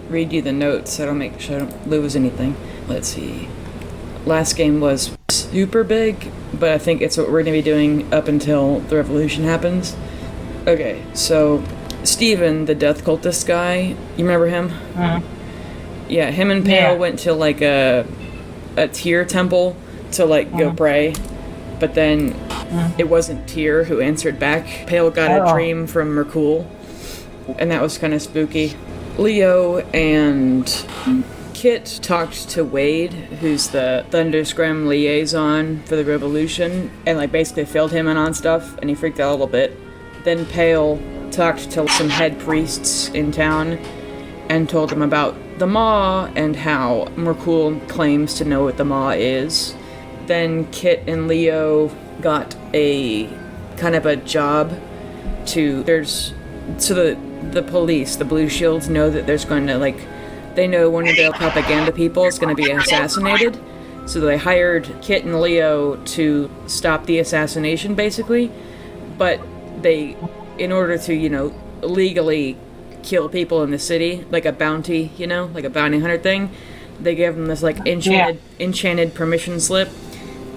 read you the notes so I don't make sure I don't lose anything. Let's see. Last game was super big, but I think it's what we're going to be doing up until the revolution happens. Okay, so Steven, the death cultist guy, you remember him? Uh-huh. Yeah, him and Pale went to like a Tyr temple to like go pray, but then it wasn't Tyr who answered back. Pale got a dream from Myrkul, and that was kind of spooky. Leo and Kit talked to Wade, who's the Thundersgrem liaison for the revolution, and like basically filled him in on stuff, and he freaked out a little bit. Then Pale talked to some head priests in town and told them about the Maw and how Myrkul claims to know what the Maw is. Then Kit and Leo got a kind of a job to the police, the Blue Shields, know that there's going to they know one of their propaganda people is going to be assassinated, so they hired Kit and Leo to stop the assassination basically, but they, in order to legally kill people in the city, like a bounty, like a bounty hunter thing, they gave them this enchanted permission slip.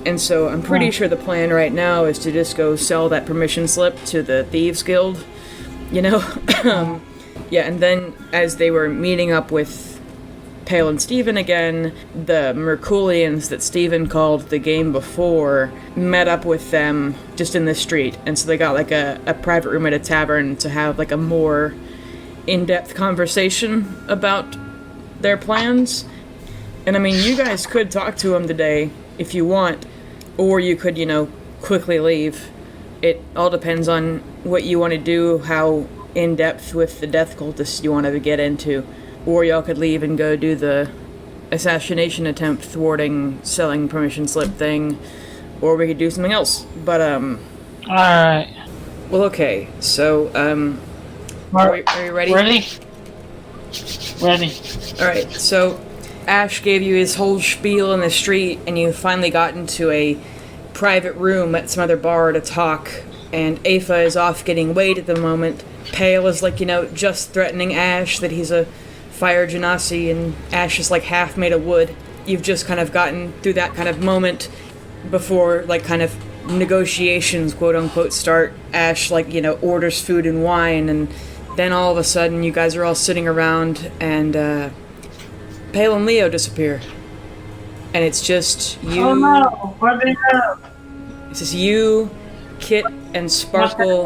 And so I'm pretty sure the plan right now is to just go sell that permission slip to the Thieves Guild, Yeah, and then as they were meeting up with Pale and Steven again, the Myrkulians that Steven called the game before met up with them just in the street. And so they got like a private room at a tavern to have like a more in-depth conversation about their plans. And I mean, you guys could talk to them today if you want, or you could, quickly leave. It all depends on what you want to do, how in-depth with the death cultists you want to get into. Or y'all could leave and go do the assassination attempt thwarting selling permission slip thing, or we could do something else. But, Alright. Well, okay, so, are you ready? Ready. Alright, so Ash gave you his whole spiel in the street, and you finally got into a private room at some other bar to talk, and Aoife is off getting weighed at the moment. Pale is just threatening Ash that he's a fire genasi, and Ash is half made of wood. You've just kind of gotten through that kind of moment before kind of negotiations, quote unquote, start. Ash orders food and wine, and then all of a sudden you guys are all sitting around, and Pale and Leo disappear. And it's just you. Oh no, what did they do? It's just you, Kit, and Sparkle.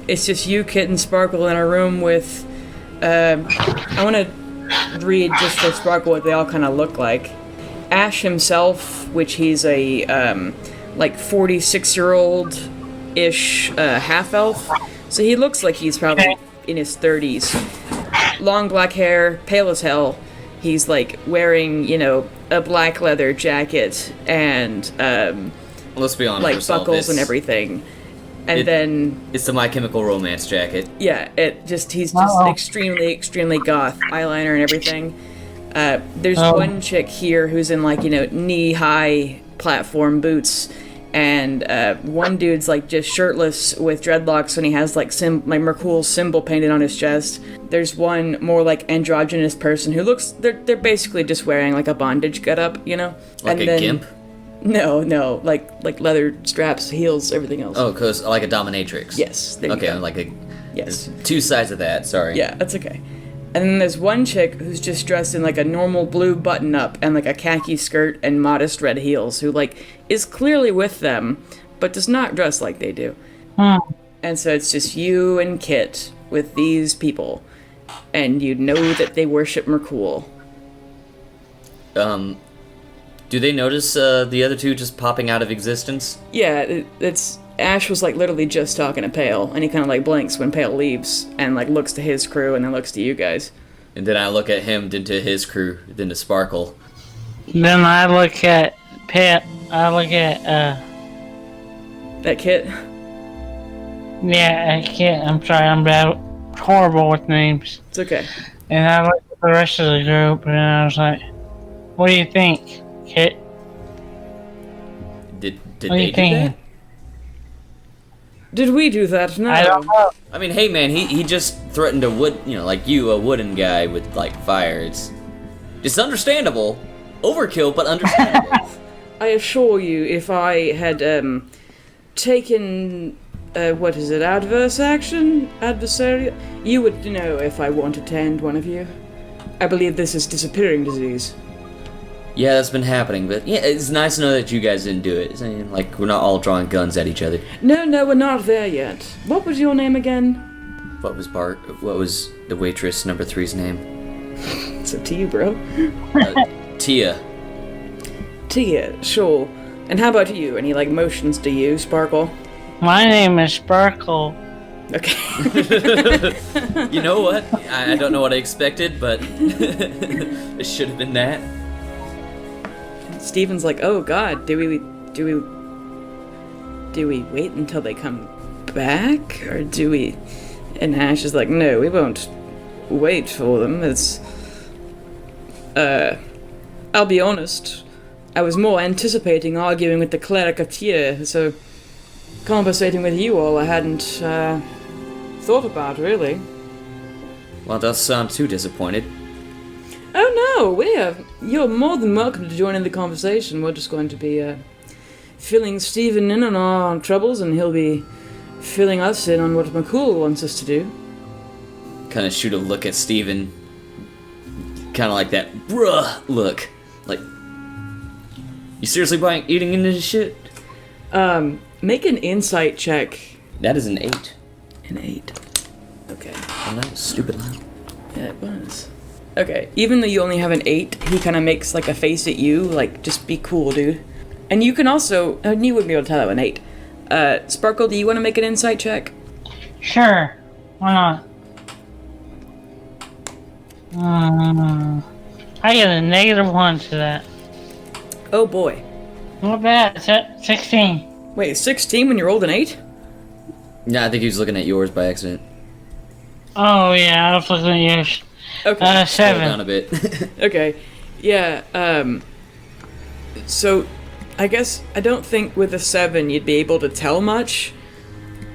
It's just you, Kit, and Sparkle in a room with, I want to read just for Sparkle what they all kind of look like. Ash himself, which he's a, 46-year-old-ish half-elf. So he looks like he's probably in his 30s. Long black hair, pale as hell. He's, wearing, a black leather jacket and, let's be honest, buckles and everything. And then it's the My Chemical Romance jacket. Yeah, he's just extremely, extremely goth, eyeliner and everything. There's one chick here who's in knee-high platform boots, and one dude's just shirtless with dreadlocks, and he has Myrkul's symbol painted on his chest. There's one more androgynous person who looks they're basically just wearing a bondage getup, Like a gimp. No, like leather straps, heels, everything else. Oh, cause like a dominatrix. Yes. There okay, you go. Yes. There's two sides of that. Sorry. Yeah, that's okay. And then there's one chick who's just dressed in a normal blue button-up and a khaki skirt and modest red heels, who is clearly with them, but does not dress like they do. And so it's just you and Kit with these people, and you know that they worship Myrkul. Do they notice the other two just popping out of existence? Yeah, it's Ash was literally just talking to Pale, and he kind of blinks when Pale leaves, and looks to his crew, and then looks to you guys. And then I look at him, then to his crew, then to Sparkle. Then I look at Pet. I look at that Kit. Yeah, Kit. I'm sorry, I'm bad, horrible with names. It's okay. And I look at the rest of the group, and I was like, "What do you think, Kit? Did what they do that? Did we do that? No. I don't know. I mean, hey man, he just threatened a wooden guy with like fire. It's understandable. Overkill, but understandable. I assure you, if I had taken adverse action, adversarial, you would know if I wanted to end one of you. I believe this is disappearing disease. Yeah, that's been happening, but yeah, it's nice to know that you guys didn't do it. I mean, like, we're not all drawing guns at each other. No, we're not there yet. What was your name again? What was the waitress number 3's name? It's up to you, bro. Tia. Tia, sure. And how about you? Any, motions to you, Sparkle? My name is Sparkle. Okay. You know what? I don't know what I expected, but it should have been that. Steven's like, oh god, do we wait until they come back? Or do we... And Ash is like, no, we won't wait for them. I'll be honest, I was more anticipating arguing with the cleric of Tyr, so conversating with you all I hadn't thought about, really. Well, it doesn't sound too disappointed. Oh no, you're more than welcome to join in the conversation. We're just going to be filling Stephen in on our troubles, and he'll be filling us in on what McCool wants us to do. Kind of shoot a look at Steven. Kind of like that bruh look. Like, you seriously eating into this shit? Make an insight check. That is an 8. An 8. Okay. Oh, that was stupid loud. Yeah, it was. Okay, even though you only have an 8, he kind of makes a face at you, just be cool, dude. And you can also, you wouldn't be able to tell that an 8. Sparkle, do you want to make an insight check? Sure. Why not? I get a -1 to that. Oh boy. Not bad. It's at 16. Wait, 16 when you rolled an 8? Yeah, I think he was looking at yours by accident. Oh yeah, I was looking at yours. Okay. 7. Seven. Down a bit. Okay. Yeah, so I guess I don't think with a 7 you'd be able to tell much,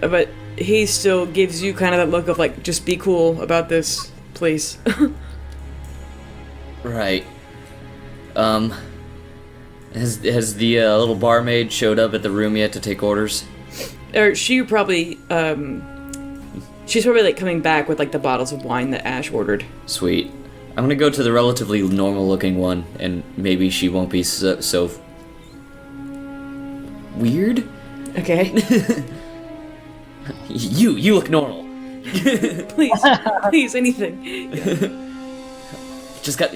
but he still gives you kind of that look of just be cool about this, please. Right. Has the little barmaid showed up at the room yet to take orders? Or she's probably coming back with the bottles of wine that Ash ordered. Sweet. I'm gonna go to the relatively normal-looking one, and maybe she won't be so weird. Okay. You look normal. Please, anything. Just got,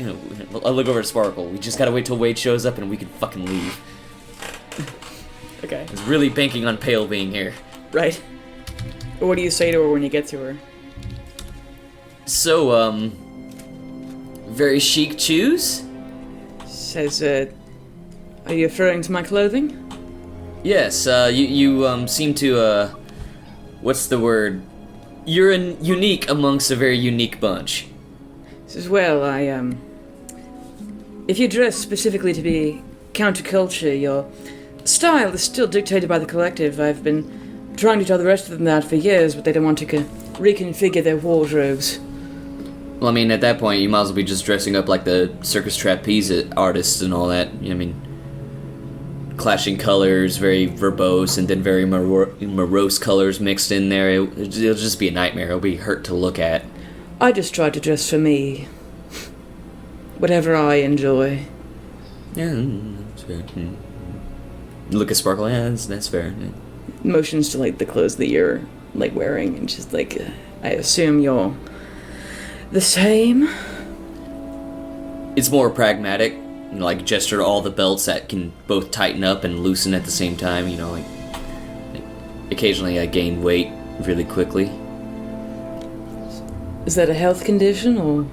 I'll look over at Sparkle. We just gotta wait till Wade shows up and we can fucking leave. Okay. I was really banking on Pale being here. Right. What do you say to her when you get to her? So, very chic shoes? Says, are you referring to my clothing? Yes, you seem to, what's the word? You're unique amongst a very unique bunch. Says, well, if you dress specifically to be counterculture, your style is still dictated by the collective. I've been trying to tell the rest of them that for years, but they don't want to reconfigure their wardrobes. Well, I mean, at that point, you might as well be just dressing up like the circus trapeze artists and all that. I mean, clashing colors, very verbose, and then very morose colors mixed in there. It'll just be a nightmare. It'll be hurt to look at. I just try to dress for me. Whatever I enjoy. Yeah, that's fair. Look at Sparkle. Yeah, that's fair. Yeah. Motions to the clothes that you're wearing, and just I assume you're the same. It's more pragmatic. Gesture all the belts that can both tighten up and loosen at the same time. Occasionally I gain weight really quickly. Is that a health condition, or?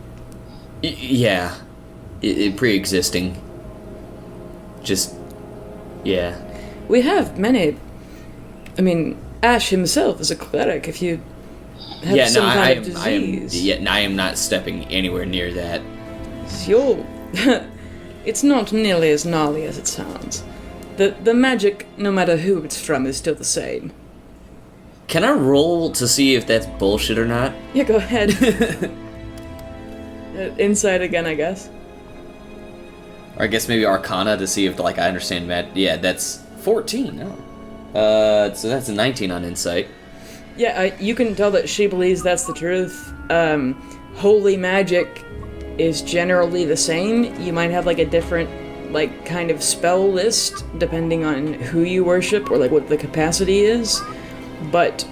Yeah. It pre-existing. Just, yeah. We have many. I mean, Ash himself is a cleric. If you have some kind of disease. I am not stepping anywhere near that. It's not nearly as gnarly as it sounds. The magic, no matter who it's from, is still the same. Can I roll to see if that's bullshit or not? Yeah, go ahead. Insight again, I guess. Or I guess maybe Arcana to see if, like, I understand that. Yeah, that's 14. Oh. So that's a 19 on Insight. Yeah, you can tell that she believes that's the truth. Holy magic is generally the same. You might have, like, a different, like, kind of spell list depending on who you worship or, like, what the capacity is. But,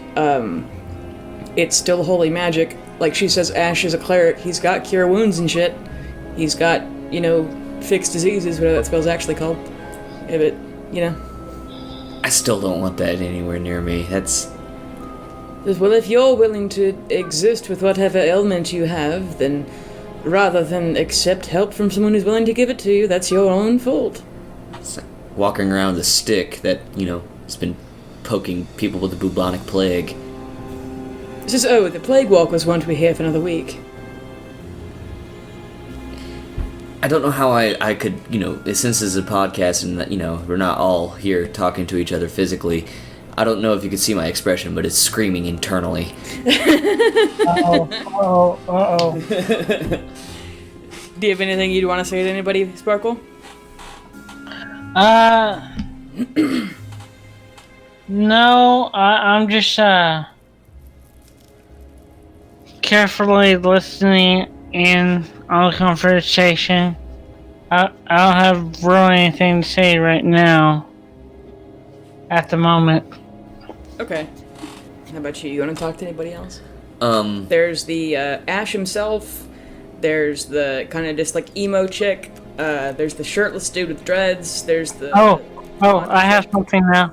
it's still holy magic. Like she says, Ash is a cleric. He's got cure wounds and shit. He's got, you know, fix diseases, whatever that spell's actually called. Yeah, but, you know. I still don't want that anywhere near me. That's... Well, if you're willing to exist with whatever ailment you have, then rather than accept help from someone who's willing to give it to you, that's your own fault. It's like walking around with a stick that, you know, has been poking people with the bubonic plague. It says, oh, the plague walkers won't be here for another week. I don't know how I could, you know, since this is a podcast and, you know, we're not all here talking to each other physically, I don't know if you can see my expression, but it's screaming internally. Uh-oh. Do you have anything you'd want to say to anybody, Sparkle? No, I'm just, carefully listening in on the conversation. I don't have really anything to say right now. At the moment. Okay. How about you? You want to talk to anybody else? There's the Ash himself. There's the kind of just like emo chick. There's the shirtless dude with dreads. There's the... Oh, I have something now.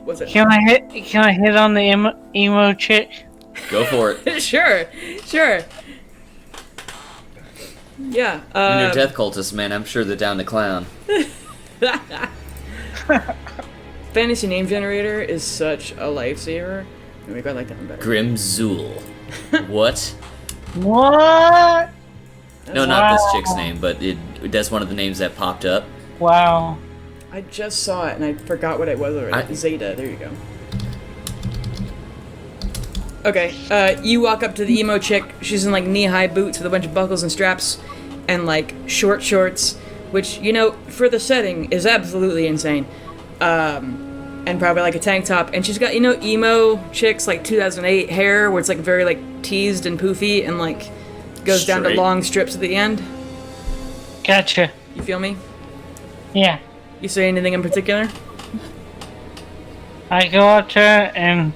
What's it? Can I hit on the emo chick? Go for it. Sure. Yeah. And your death cultist, man, I'm sure they're down to clown. Fantasy name generator is such a lifesaver. Oh my god, I like that one better. Grimzool. What? What? No, not this chick's name, but that's one of the names that popped up. Wow. I just saw it and I forgot what it was already. Zeta, there you go. Okay, you walk up to the emo chick. She's in like knee-high boots with a bunch of buckles and straps and like short shorts, which, you know, for the setting is absolutely insane. And probably like a tank top. And she's got, you know, emo chicks like 2008 hair where it's like very like teased and poofy and like goes down to long strips at the end. Gotcha. You feel me? Yeah. You say anything in particular? I go up to her and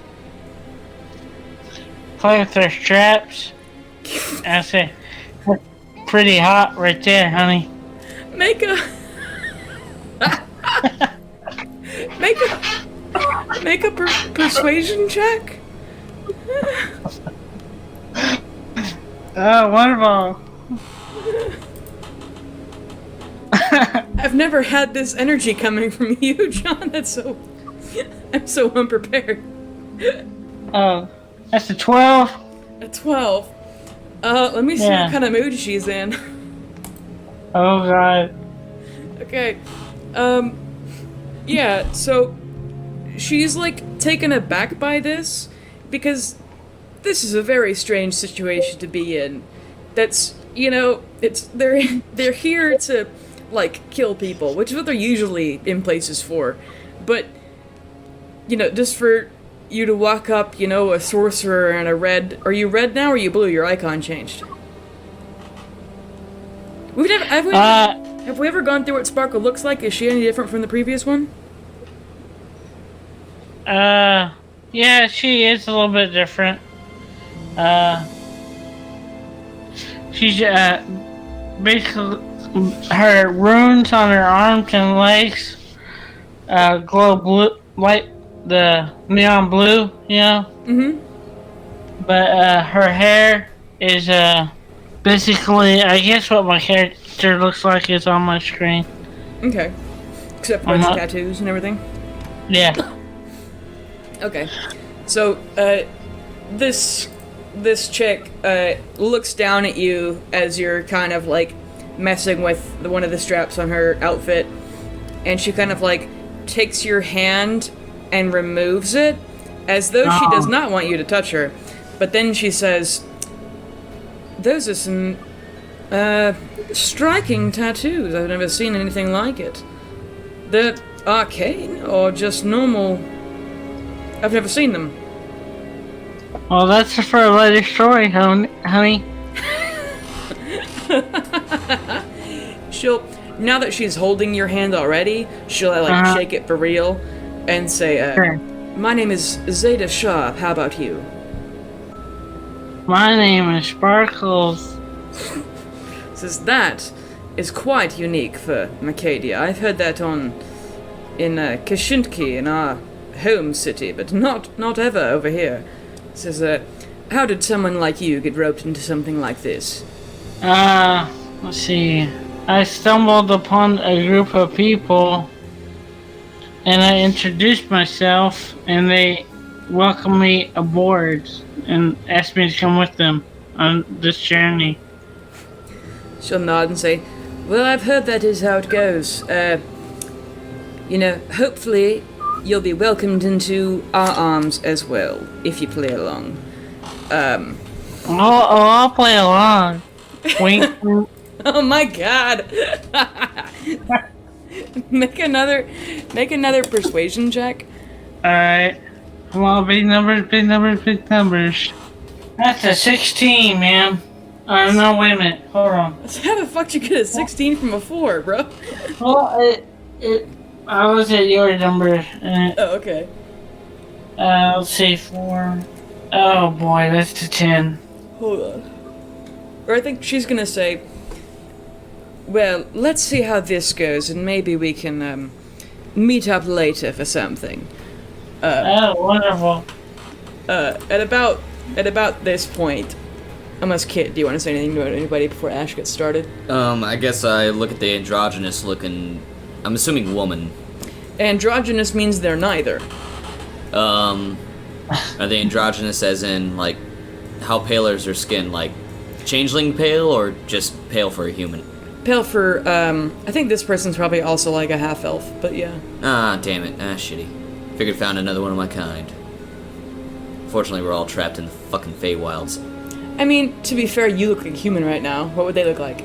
play with her straps. I say, "That's pretty hot right there, honey." Make a persuasion check. Oh, wonderful. I've never had this energy coming from you, John. I'm so unprepared. Oh, that's a 12. A 12. Let me see what kind of mood she's in. Oh, God. Okay. Yeah, so she's like taken aback by this because this is a very strange situation to be in. That's, you know, they're here to like kill people, which is what they're usually in places for. But, you know, just for you to walk up, you know, a sorcerer and a red... Are you red now or are you blue? Your icon changed. Have we ever gone through what Sparkle looks like? Is she any different from the previous one? Yeah, she is a little bit different. She's, basically, her runes on her arms and legs, glow blue, like the neon blue, you know? Mm-hmm. But, her hair is, basically, I guess what my character looks like is on my screen. Okay. Except for the tattoos and everything? Yeah. Okay. So, this chick, looks down at you as you're kind of, like, messing with one of the straps on her outfit, and she kind of, like, takes your hand and removes it, as though she does not want you to touch her. But then she says, "Those are some striking tattoos. I've never seen anything like it. They're arcane or just normal. I've never seen them." Well, that's for a later story, honey. She'll, now that she's holding your hand already, she'll shake it for real and say, "My name is Zeta Sharp. How about you?" My name is Sparkles. Says, "That is quite unique for Mercadia. I've heard that in Kashintki, in our home city, but not ever over here." Says, "How did someone like you get roped into something like this?" Let's see. I stumbled upon a group of people, and I introduced myself, and they welcomed me aboard, and asked me to come with them on this journey. She'll nod and say, "Well, I've heard that is how it goes. Hopefully you'll be welcomed into our arms as well, if you play along." I'll play along. Wink. Oh my god! Make another persuasion check. Alright. Come on, big numbers, big numbers, big numbers. That's a 16, man. No, wait a minute. Hold on. How the fuck did you get a 16 from a 4, bro? Well, I was at your number. Oh, okay. Let's see, 4. Oh boy, that's a 10. Hold on. Or I think she's gonna say, "Well, let's see how this goes, and maybe we can meet up later for something." Oh, wonderful. At about this point, unless Kit, do you want to say anything to anybody before Ash gets started? I guess I look at the androgynous looking, I'm assuming woman. Androgynous means they're neither. Are they androgynous as in, like, how pale is her skin? Like, changeling pale or just pale for a human? Pale for, I think this person's probably also like a half-elf, but yeah. Ah, damn it. Ah, shitty. Figured found another one of my kind. Fortunately, we're all trapped in the fucking Feywilds. I mean, to be fair, you look like a human right now. What would they look like?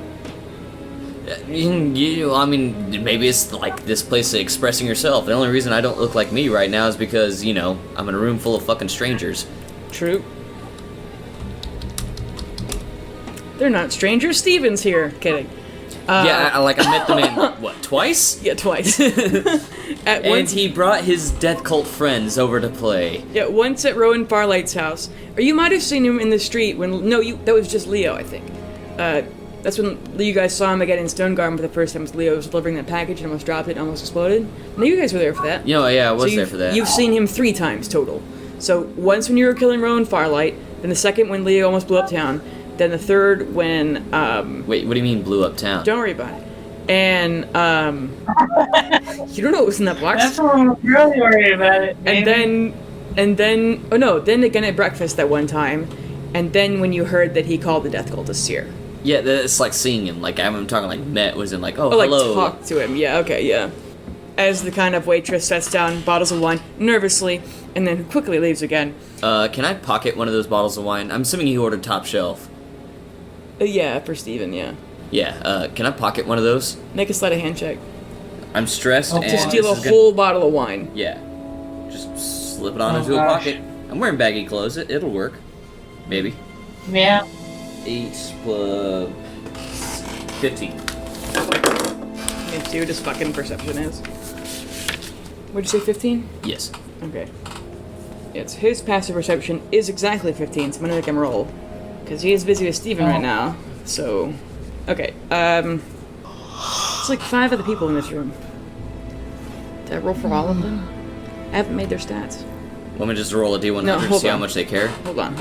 I mean, maybe it's like this place of expressing yourself. The only reason I don't look like me right now is because, I'm in a room full of fucking strangers. True. They're not strangers. Steven's here. Kidding. Yeah, I met them in, what, twice? Yeah, twice. And he brought his death cult friends over to play. Yeah, once at Rowan Farlight's house. Or you might have seen him in the street when... No, that was just Leo, I think. That's when you guys saw him again in Stonegarden for the first time. Leo was delivering that package and almost dropped it and almost exploded. No, you guys were there for that. Yeah, I was there for that. You've seen him 3 times total. So, once when you were killing Rowan Farlight, then the second when Leo almost blew up town, then the third when, Wait, what do you mean blew up town? Don't worry about it. And, you don't know what was in that box? That's what I'm really worried about it. And then, then again at breakfast that one time, and then when you heard that he called the Death Cultists here. Yeah, it's like seeing him. Like, I'm talking like met was in like, Oh, hello. like talk to him. Yeah, okay, yeah. As the kind of waitress sets down bottles of wine nervously, and then quickly leaves again. Can I pocket one of those bottles of wine? I'm assuming he ordered top shelf. Yeah, for Steven, yeah. Yeah, can I pocket one of those? Make a sleight of hand check. I'm stressed and To steal a this is whole bottle of wine. Yeah. Just slip it on into a pocket. I'm wearing baggy clothes. It'll work. Maybe. Yeah. 8 plus 15. Let me see what his fucking perception is. What'd you say, 15? Yes. Okay. It's his passive perception is exactly 15, so I'm gonna make him roll. Because he is busy with Steven right now, so... Okay, it's like 5 other people in this room. Did I roll for all of them? I haven't made their stats. Want me just to roll a D100 No, to hold see how on. much they care? Hold on.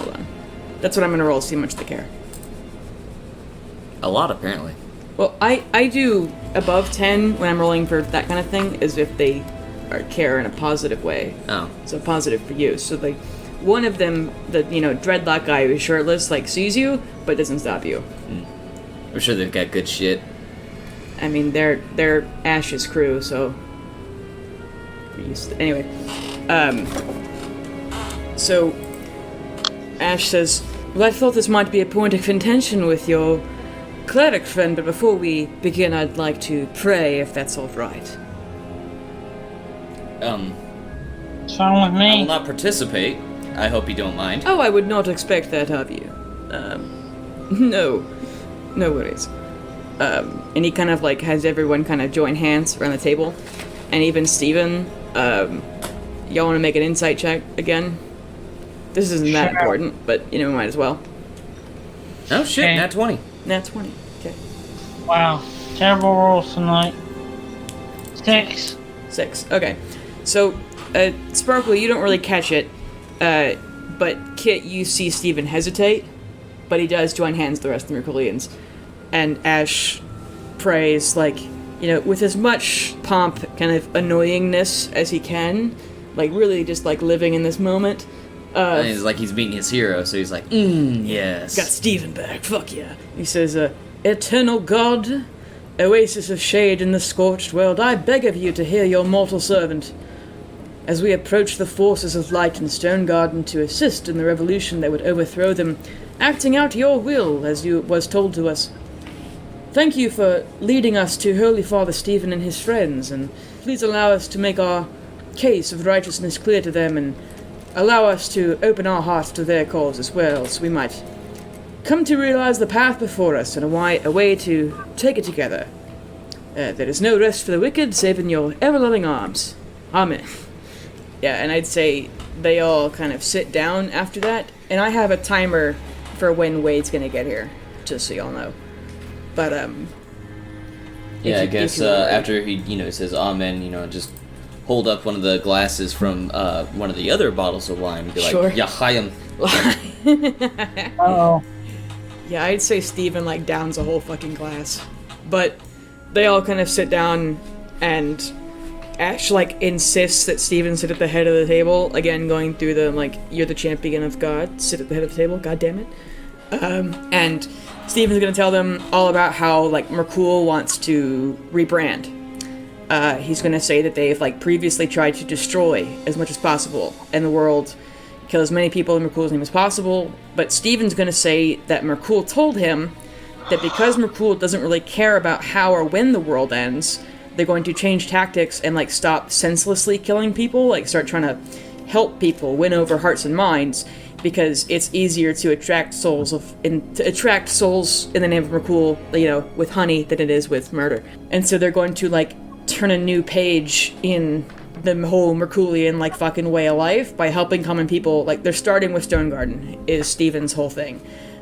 That's what I'm gonna roll, see how much they care. A lot, apparently. Well, I do above 10 when I'm rolling for that kind of thing, as if they care in a positive way. Oh. So positive for you. So, like, one of them, the, dreadlock guy who's shirtless, like, sees you, but doesn't stop you. I'm sure they've got good shit. I mean, they're Ash's crew, so... Anyway. So, Ash says, well, I thought this might be a point of contention with your cleric friend, but before we begin, I'd like to pray, if that's all right. What's wrong with I will me? not participate. I hope you don't mind. Oh, I would not expect that of you. No worries. And he kind of like has everyone kind of join hands around the table, and even Steven, y'all want to make an insight check again? This isn't that important, but you know, we might as well. Oh shit, Okay. nat 20. Nat 20. Okay. Wow. Terrible rolls tonight. 6. 6. Okay. So, Sparkle, you don't really catch it, but Kit, you see Steven hesitate, but he does join hands with the rest of the Myrkulians. And Ash prays, like, you know, with as much pomp, kind of annoyingness as he can, like, really just, like, living in this moment. And it's like he's meeting his hero, so he's like, yes. Got Steven back, fuck yeah. He says, Eternal God, oasis of shade in the scorched world, I beg of you to hear your mortal servant. As we approach the forces of light in Stone Garden to assist in the revolution that would overthrow them, acting out your will, as you was told to us. Thank you for leading us to Holy Father Stephen and his friends, and please allow us to make our case of righteousness clear to them, and allow us to open our hearts to their cause as well, so we might come to realize the path before us and a way to take it together. There is no rest for the wicked, save in your ever-loving arms. Amen. Yeah, and I'd say they all kind of sit down after that, and I have a timer for when Wade's gonna get here, just so y'all know. But, Yeah, I if guess you were- after he, says amen, just hold up one of the glasses from one of the other bottles of wine and be like, Sure. Yahayim. Uh-oh. Yeah, I'd say Steven, like, downs a whole fucking glass. But they all kind of sit down, and Ash, like, insists that Steven sit at the head of the table. Again, going through the, like, you're the champion of God, sit at the head of the table, god damn it. And Steven's gonna tell them all about how, like, Myrkul wants to rebrand. He's gonna say that they've, like, previously tried to destroy as much as possible in the world, kill as many people in Myrkul's name as possible, but Steven's gonna say that Myrkul told him that because Myrkul doesn't really care about how or when the world ends, they're going to change tactics and, like, stop senselessly killing people, like, start trying to help people win over hearts and minds, because it's easier to attract souls in the name of Myrkul, with honey than it is with murder. And so they're going to, like, turn a new page in the whole Myrkulian, like, fucking way of life by helping common people. Like, they're starting with Stone Garden, is Steven's whole thing.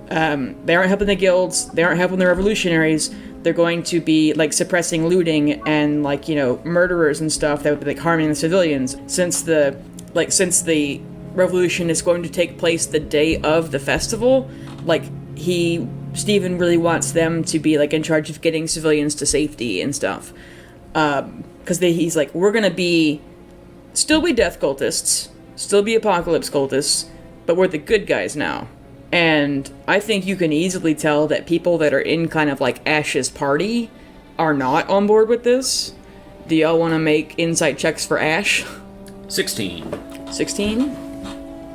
They aren't helping the guilds, they aren't helping the revolutionaries, they're going to be, like, suppressing looting and, like, murderers and stuff that would be, like, harming the civilians. Since the revolution is going to take place the day of the festival, like, Steven really wants them to be, like, in charge of getting civilians to safety and stuff. Because he's like, we're gonna still be death cultists, still be apocalypse cultists, but we're the good guys now. And I think you can easily tell that people that are in kind of like Ash's party are not on board with this. Do y'all want to make insight checks for Ash? 16. 16?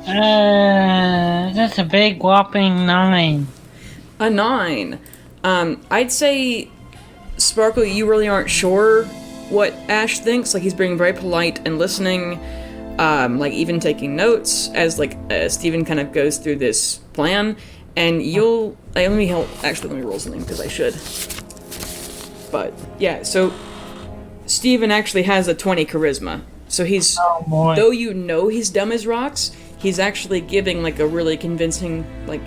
That's a big whopping 9. A 9. I'd say, Sparkle, you really aren't sure what Ash thinks. Like, he's being very polite and listening, like, even taking notes as, like, Steven kind of goes through this plan. And let me roll something, because I should. But, yeah, so Steven actually has a 20 charisma. So he's, though he's dumb as rocks, he's actually giving, like, a really convincing, like,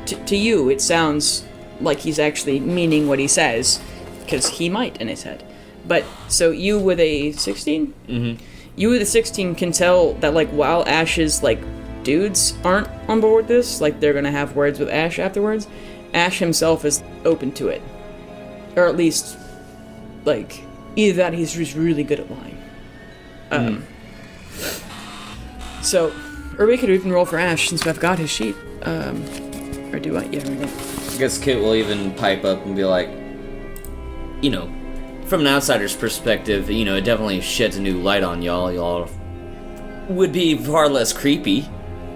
to you, it sounds like he's actually meaning what he says, because he might in his head. But, so you with a 16? Mm-hmm. You with a 16 can tell that, like, while Ash's, like, dudes aren't on board with this, like, they're gonna have words with Ash afterwards, Ash himself is open to it. Or at least, like, either that or he's just really good at lying. So, or we could even roll for Ash since I've got his sheet. Or do I? Yeah, we go. I guess Kit will even pipe up and be like, from an outsider's perspective, it definitely sheds a new light on y'all. Y'all would be far less creepy.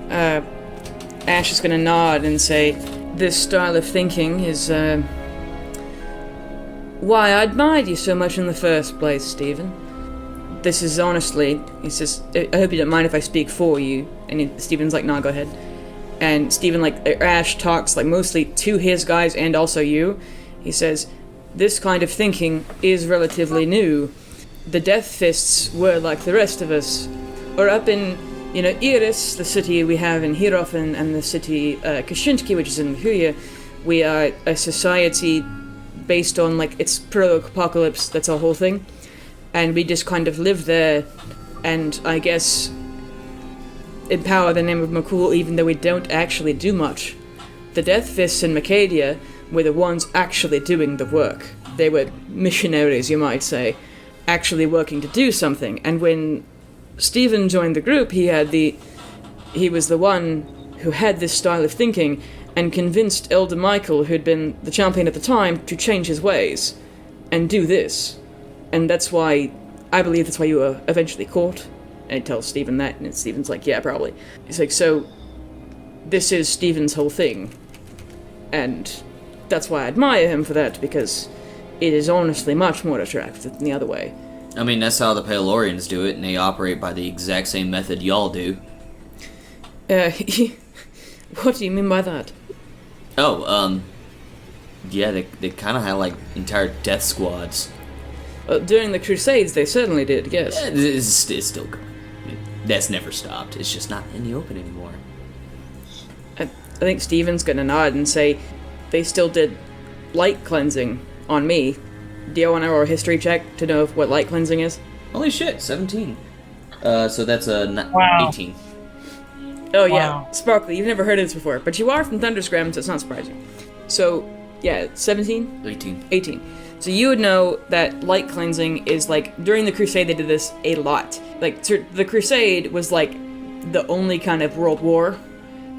Ash is gonna nod and say, this style of thinking is, why I admired you so much in the first place, Stephen. This is honestly, he says, I hope you don't mind if I speak for you. And Stephen's like, nah, go ahead. And Stephen, like, Ash talks, like, mostly to his guys and also you. He says, this kind of thinking is relatively new. The Death Fists were like the rest of us. Or up in, Iris, the city we have in Hirofen, and the city Kashinski, which is in Huya, we are a society based on, like, it's pro-apocalypse, that's our whole thing. And we just kind of live there, and I guess empower the name of Myrkul even though we don't actually do much. The Death Fists in Mercadia were the ones actually doing the work. They were missionaries, you might say, actually working to do something. And when Stephen joined the group, he was the one who had this style of thinking and convinced Elder Michael, who'd been the champion at the time, to change his ways and do this. And I believe that's why you were eventually caught. And he tells Stephen that, and Stephen's like, yeah, probably. He's like, so, this is Stephen's whole thing. And that's why I admire him for that, because it is honestly much more attractive than the other way. I mean, that's how the Palorians do it, and they operate by the exact same method y'all do. What do you mean by that? Oh, yeah, they kind of had, like, entire death squads. During the Crusades, they certainly did, yes. Yeah, it's still going. That's never stopped. It's just not in the open anymore. I think Stephen's gonna nod and say, they still did light cleansing on me. Do you want to roll a history check to know what light cleansing is? Holy shit, 17. So that's a Wow. 18. Oh yeah, Wow. Sparkly, you've never heard of this before, but you are from Thundersgrem, so it's not surprising. So, yeah, 17? 18. 18. So you would know that light cleansing is, like, during the Crusade they did this a lot. Like, the Crusade was, like, the only kind of world war,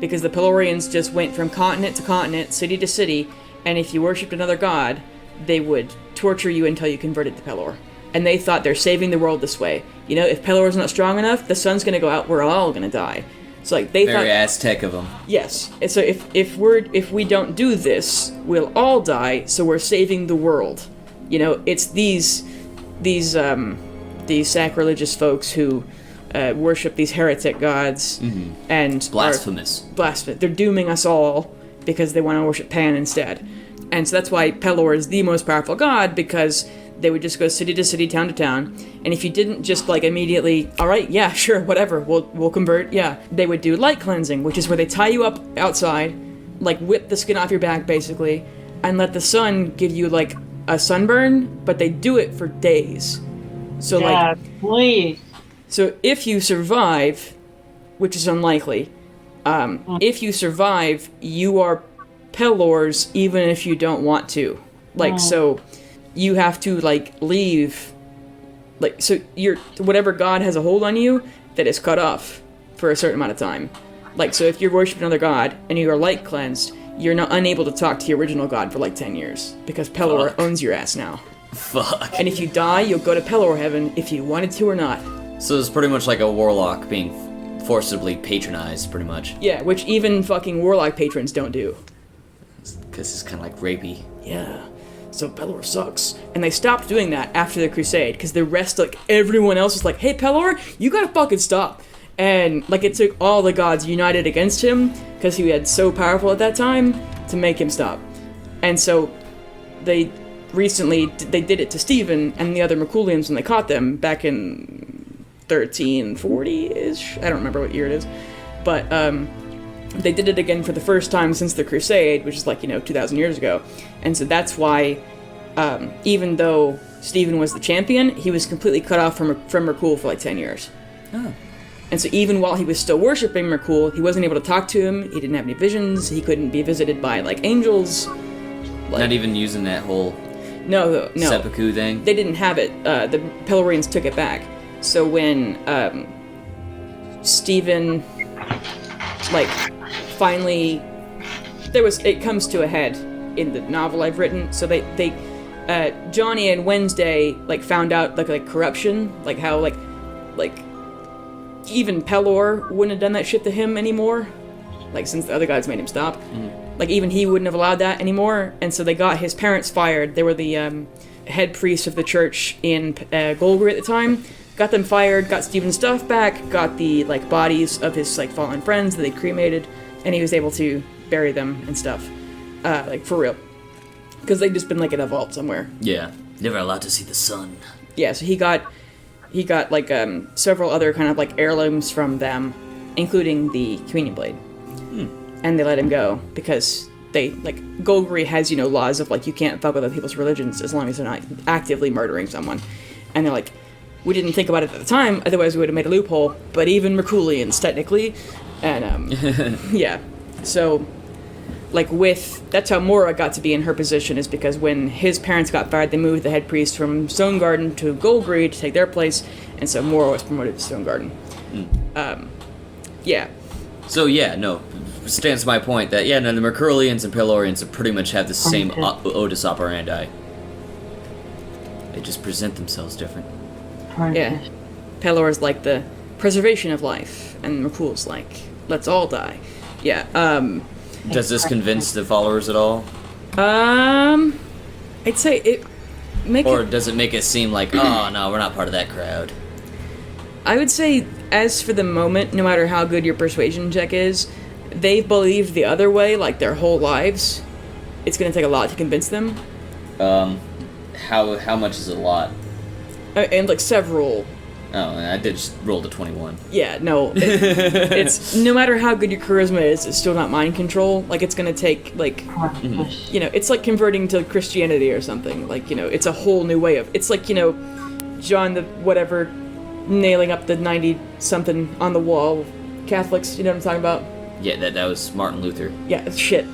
because the Pelorians just went from continent to continent, city to city, and if you worshipped another god, they would torture you until you converted to Pelor. And they thought they're saving the world this way. If Pelor's not strong enough, the sun's gonna go out, we're all gonna die. So, like, they Very thought... Aztec of them. Yes. And so if we don't do this, we'll all die, so we're saving the world. It's these sacrilegious folks who worship these heretic gods and Blasphemous. Blasphemous. They're dooming us all because they want to worship Pan instead. And so that's why Pelor is the most powerful god, because they would just go city to city, town to town, and if you didn't just, like, immediately, alright, yeah, sure, whatever, we'll convert, yeah, they would do light cleansing, which is where they tie you up outside, like, whip the skin off your back, basically, and let the sun give you, like, a sunburn, but they do it for days. So, Yeah, please. So if you survive, which is unlikely, if you survive, you are Pelors even if you don't want to. Like, so you have to, like, leave. Like, so whatever god has a hold on you, that is cut off for a certain amount of time. Like, so if you're worshiping another god and you are light cleansed, you're not unable to talk to your original god for like 10 years because Pelor owns your ass now. Fuck. And if you die, you'll go to Pelor heaven if you wanted to or not. So it's pretty much like a warlock being forcibly patronized, pretty much. Yeah, which even fucking warlock patrons don't do. Because it's kind of like rapey. Yeah. So Pelor sucks. And they stopped doing that after the Crusade, because the rest, like, everyone else was like, hey, Pelor, you gotta fucking stop. And, like, it took all the gods united against him, because he had so powerful at that time, to make him stop. And so, they did it to Stephen and the other Myrkulians when they caught them, back in 1340-ish? I don't remember what year it is. But, they did it again for the first time since the Crusade, which is, like, 2,000 years ago. And so that's why, even though Stephen was the champion, he was completely cut off from Myrkul for, like, 10 years. Oh. And so even while he was still worshipping Myrkul, he wasn't able to talk to him, he didn't have any visions, he couldn't be visited by, like, angels. Like, Not even using that whole no. seppuku thing? They didn't have it. The Pelorians took it back. So when Stephen, like, finally... It comes to a head in the novel I've written. So they Johnny and Wednesday, like, found out, like corruption, like how, like even Pelor wouldn't have done that shit to him anymore. Like, since the other guys made him stop. Like, even he wouldn't have allowed that anymore. And so they got his parents fired. They were the head priest of the church in Golgari at the time. Got them fired, got Steven's stuff back, got the, like, bodies of his, like, fallen friends that they cremated, and he was able to bury them and stuff. Like, for real. Because they'd just been, like, in a vault somewhere. Yeah. Never allowed to see the sun. Yeah, so he got like, several other kind of, like, heirlooms from them, including the communion blade. And they let him go, because they, like, Golgari has, you know, laws of, like, you can't fuck with other people's religions as long as they're not actively murdering someone. And they're like, we didn't think about it at the time, otherwise we would have made a loophole, but even Myrkulians, technically. And, yeah. So, like, that's how Mora got to be in her position, is because when his parents got fired, they moved the head priest from Stonegarden to Golgari to take their place, and so Mora was promoted to Stonegarden. Yeah. So, yeah, no. Stands to my point that, yeah, no, the Myrkulians and Pelorians pretty much have the same modus operandi. They just present themselves different. Yeah. Pelor's like the preservation of life, and Myrkul's like, let's all die. Yeah, Does this convince the followers at all? I'd say it does it make it seem like, oh, no, we're not part of that crowd? I would say, as for the moment, no matter how good your persuasion check is, they've believed the other way, like, their whole lives. It's gonna take a lot to convince them. How much is a lot? And, like, several. Oh, I did just roll the 21. Yeah, no. It's, no matter how good your charisma is, it's still not mind control. Like, it's gonna take, like, you know, it's like converting to Christianity or something. Like, you know, it's a whole new way of, it's like, you know, John the whatever nailing up the 90-something on the wall. Catholics, you know what I'm talking about? Yeah, that was Martin Luther. Yeah, shit.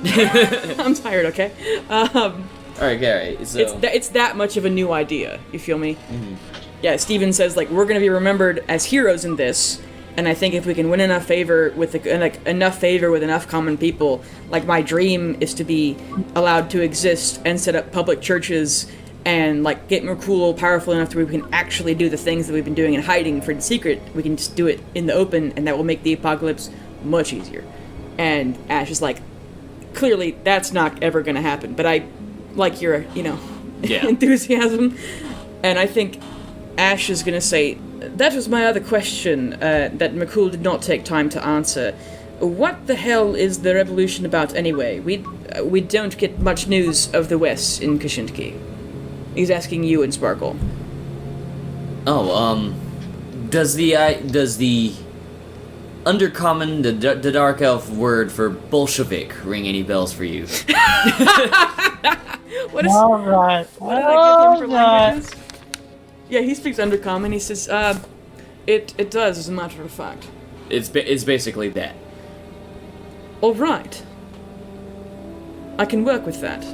I'm tired, okay? Alright, so... It's that much of a new idea, you feel me? Yeah, Steven says, like, we're gonna be remembered as heroes in this, and I think if we can win enough favor with enough common people, like, my dream is to be allowed to exist and set up public churches and, like, get Myrkul powerful enough to where we can actually do the things that we've been doing in hiding for the secret. We can just do it in the open, and that will make the apocalypse much easier. And Ash is like, clearly that's not ever gonna happen, but I like your, you know, enthusiasm. And I think Ash is gonna say, that was my other question, that Myrkul did not take time to answer. What the hell is the revolution about anyway? We don't get much news of the West in Kashintki. He's asking you and Sparkle. Oh, does the undercommon, the dark elf word for Bolshevik ring any bells for you? What did I give him for languages? Yeah, he speaks undercommon. He says, it does, as a matter of fact. It's basically that. All right. I can work with that.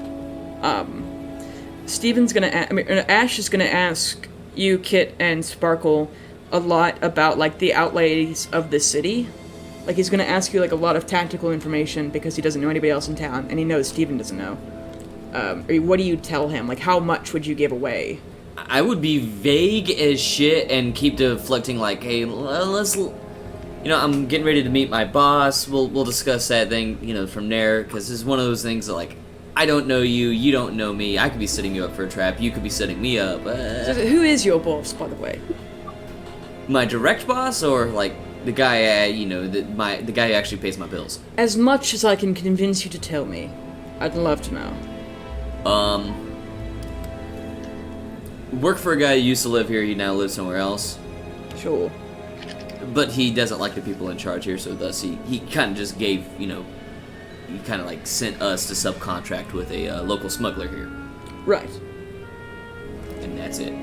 Ash is gonna ask you, Kit, and Sparkle a lot about, like, the outlays of the city. Like, he's gonna ask you, like, a lot of tactical information because he doesn't know anybody else in town, and he knows Steven doesn't know. What do you tell him? Like, how much would you give away? I would be vague as shit and keep deflecting, like, hey, let's... You know, I'm getting ready to meet my boss. We'll discuss that thing, you know, from there, because it's one of those things that, like, I don't know you, you don't know me. I could be setting you up for a trap. You could be setting me up. So who is your boss, by the way? My direct boss, or, like, the guy, you know, the guy who actually pays my bills? As much as I can convince you to tell me. I'd love to know. Work for a guy who used to live here. He now lives somewhere else. Sure. But he doesn't like the people in charge here, so thus he kind of just gave, you know, he kind of, like, sent us to subcontract with a local smuggler here. Right. And that's it.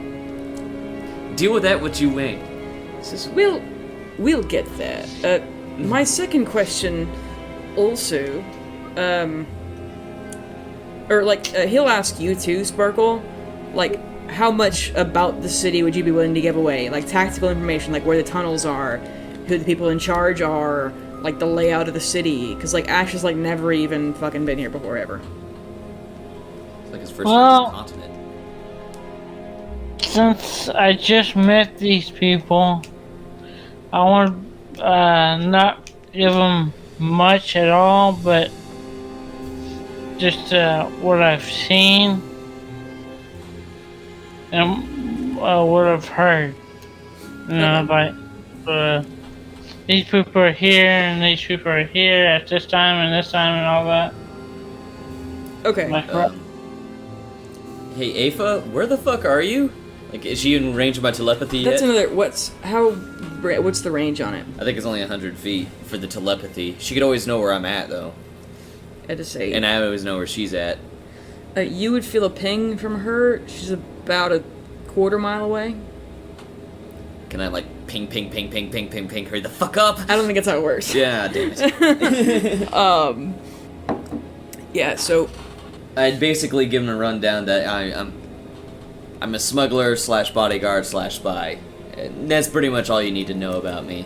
Deal with that what you may. Says, we'll get there. My second question also, he'll ask you too, Sparkle, like, how much about the city would you be willing to give away? Like, tactical information, like where the tunnels are, who the people in charge are, like the layout of the city, because, like, Ash has, like, never even fucking been here before, ever. It's like his first time on the continent. Since I just met these people, I want to not give them much at all, but just what I've seen and what I've heard. You know, like these people are here and these people are here at this time and all that. Okay. Hey, Afa, where the fuck are you? Like, is she in range of my telepathy yet? That's another. What's the range on it? I think it's only 100 feet for the telepathy. She could always know where I'm at, though. I just say. And I always know where she's at. You would feel a ping from her. She's about a quarter mile away. Can I, like, ping, hurry the fuck up? I don't think that's how it works. Yeah, damn it. Yeah, so... I'd basically given a rundown that I'm a smuggler / bodyguard / spy. And that's pretty much all you need to know about me.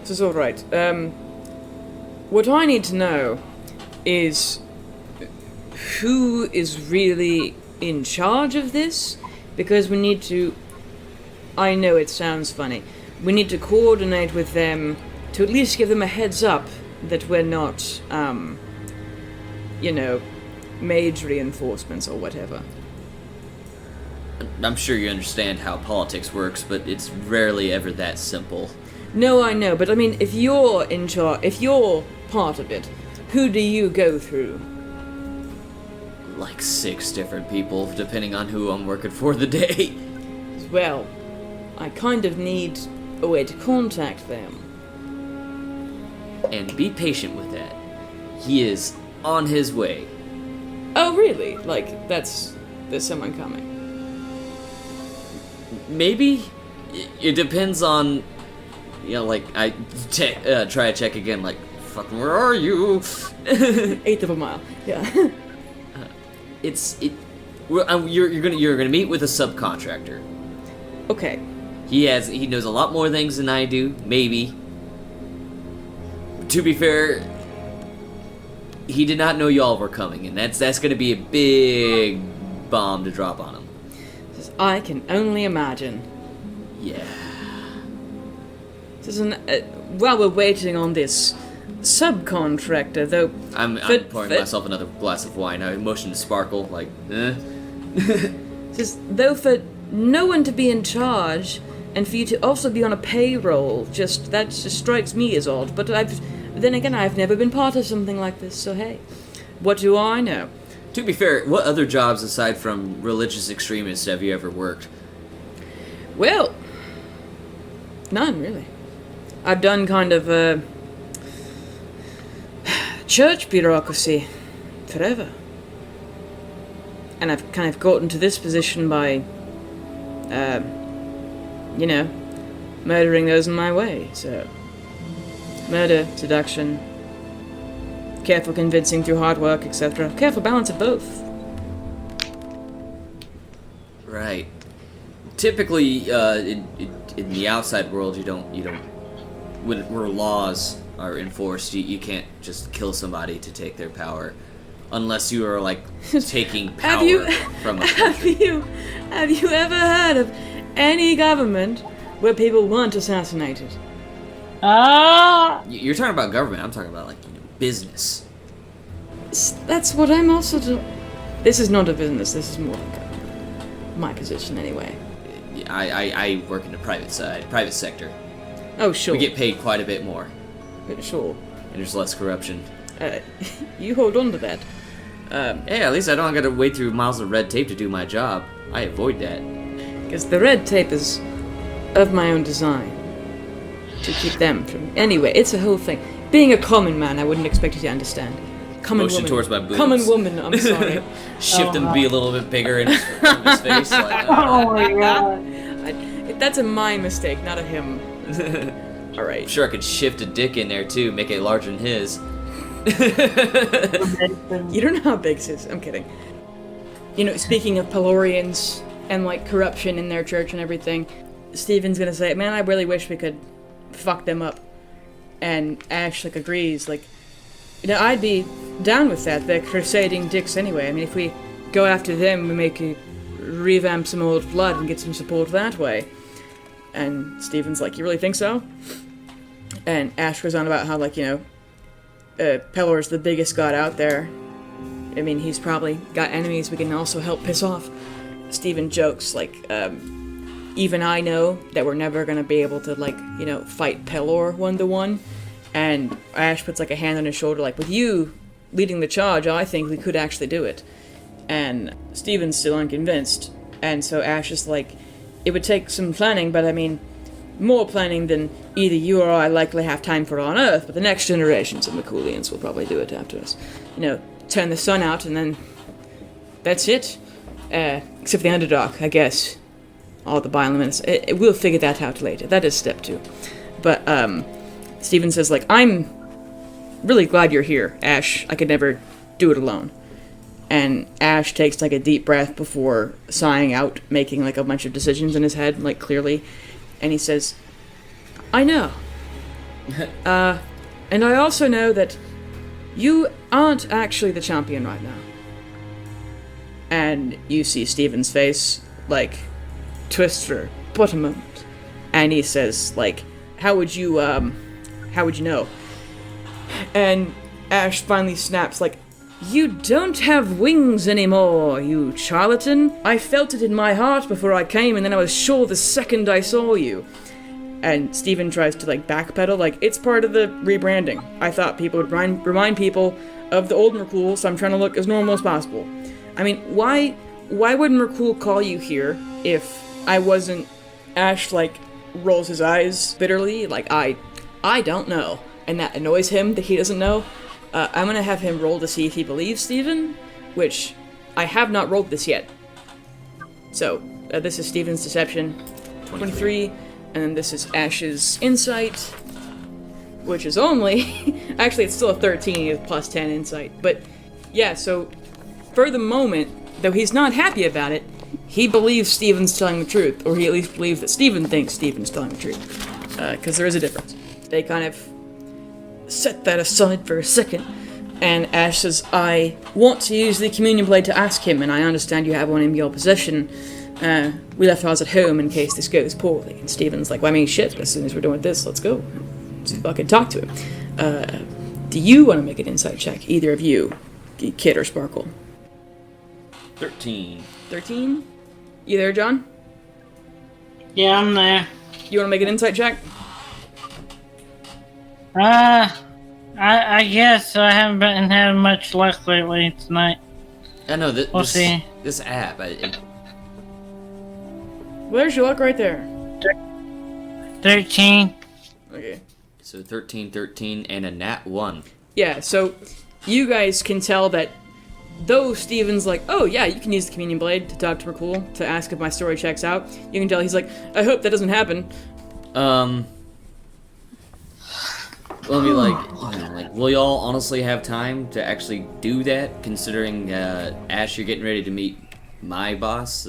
This is alright. What I need to know is who is really in charge of this, because we need to... I know it sounds funny. We need to coordinate with them to at least give them a heads up that we're not, mage reinforcements or whatever. I'm sure you understand how politics works, but it's rarely ever that simple. No, I know, but I mean, if you're in charge, if you're part of it, who do you go through? Like 6 different people, depending on who I'm working for the day. Well, I kind of need a way to contact them. And be patient with that. He is on his way. Oh, really? Like, there's someone coming. Maybe? It depends on... like, I try to check again, like, fucking, where are you? 1/8 of a mile, yeah. You're gonna meet with a subcontractor. Okay. He knows a lot more things than I do, maybe. To be fair, he did not know y'all were coming, and that's gonna be a big bomb to drop on him. I can only imagine. Yeah. While we're waiting on this subcontractor, though... I'm pouring myself another glass of wine. I motion to Sparkle, like, Though for no one to be in charge, and for you to also be on a payroll, that just strikes me as odd. But then again, I've never been part of something like this, so hey, what do I know? To be fair, what other jobs aside from religious extremists have you ever worked? Well, none really. I've done kind of church bureaucracy forever. And I've kind of gotten to this position by, murdering those in my way, so... Murder, seduction, careful convincing through hard work, etc. Careful balance of both. Right. Typically, in the outside world, you don't... Where laws are enforced, you can't just kill somebody to take their power. Unless you are, like, taking power from a country. Have you ever heard of any government where people weren't assassinated? You're talking about government, I'm talking about, like, business. That's what I'm also doing. This is not a business, this is more like my position anyway. I work in the private sector. Oh, sure. We get paid quite a bit more. Sure. And there's less corruption. You hold on to that. Hey, at least I don't gotta wade through miles of red tape to do my job. I avoid that. Because the red tape is of my own design. To keep them from... Anyway, it's a whole thing. Being a common man, I wouldn't expect you to understand. Motion towards my boobs. Common woman, I'm sorry. Shift them to be a little bit bigger in his face. Like, Oh my god. That's a my mistake, not a him. Alright. I'm sure I could shift a dick in there too, make it larger than his. You don't know how big this is. I'm kidding. Speaking of Pelorians and, like, corruption in their church and everything, Steven's gonna say, man, I really wish we could fuck them up. And Ash, like, agrees. Like, I'd be down with that. They're crusading dicks anyway. I mean, if we go after them, we make a revamp some old blood and get some support that way. And Steven's like, you really think so? And Ash goes on about how, like, Pelor's the biggest god out there. I mean, he's probably got enemies we can also help piss off. Steven jokes, like, even I know that we're never gonna be able to, like, fight Pelor 1-to-1. And Ash puts, like, a hand on his shoulder, like, with you leading the charge, I think we could actually do it. And Steven's still unconvinced. And so Ash is like, it would take some planning, but I mean, more planning than either you or I likely have time for on Earth, but the next generations of Myrkulians will probably do it after us. Turn the sun out, and then that's it. Except the Underdark, I guess. All the bioelements. We'll figure that out later. That is step 2. But, Steven says, like, I'm really glad you're here, Ash. I could never do it alone. And Ash takes, like, a deep breath before sighing out, making, like, a bunch of decisions in his head, like, clearly. And he says, I know. And I also know that you aren't actually the champion right now. And you see Steven's face, like, twist for but a moment. And he says, like, how would you know? And Ash finally snaps, like, you don't have wings anymore, you charlatan. I felt it in my heart before I came, and then I was sure the second I saw you. And Steven tries to, like, backpedal, like, it's part of the rebranding. I thought people would remind people of the old Myrkul, so I'm trying to look as normal as possible. I mean, why would Myrkul call you here if I wasn't... Ash, like, rolls his eyes bitterly, like, I don't know. And that annoys him that he doesn't know. I'm gonna have him roll to see if he believes Steven, which I have not rolled this yet. So, this is Steven's deception, 23, and then this is Ash's insight, which is only... Actually, it's still a 13 with plus 10 insight. But, yeah, so, for the moment, though he's not happy about it, he believes Steven's telling the truth, or he at least believes that Steven thinks Steven's telling the truth. Because there is a difference. They kind of set that aside for a second, and Ash says, I want to use the communion blade to ask him, and I understand you have one in your possession. We left ours at home in case this goes poorly. And Steven's like, well, I mean, shit, as soon as we're done with this, let's go. See if I can talk to him. Do you want to make an insight check? Either of you, Kid or Sparkle? 13. 13? You there, John? Yeah, I'm there. You want to make an insight check? I guess I haven't been having much luck lately tonight. I know, We'll see. This app, Where's your luck right there? 13. Okay. So 13, 13, and a nat 1. Yeah, so you guys can tell that though Steven's like, oh yeah, you can use the communion blade to talk to Myrkul, to ask if my story checks out, you can tell he's like, I hope that doesn't happen. Well, I mean, like, will y'all honestly have time to actually do that, considering, Ash, you're getting ready to meet my boss?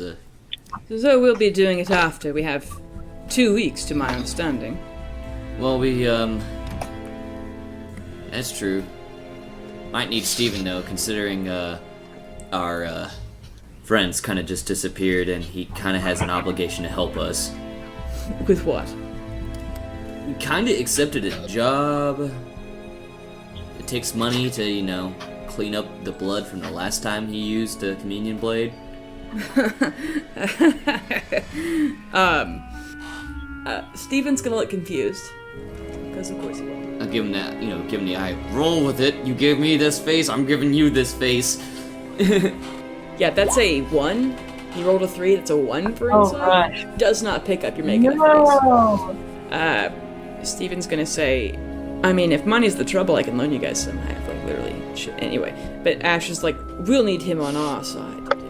So we'll be doing it after. We have 2 weeks, to my understanding. Well, that's true. Might need Steven, though, considering, our, friends kind of just disappeared, and he kind of has an obligation to help us. With what? He kind of accepted a job. It takes money to, clean up the blood from the last time he used the communion blade. Steven's gonna look confused. Because of course he will. I'll give him that, give him the eye. Roll with it. You gave me this face, I'm giving you this face. Yeah, that's a 1. He rolled a 3, that's a 1 for insight. Gosh. Does not pick up your making a face. Steven's gonna say, I mean, if money's the trouble, I can loan you guys some half, like, literally, shit. Anyway, but Ash is like, we'll need him on our side to do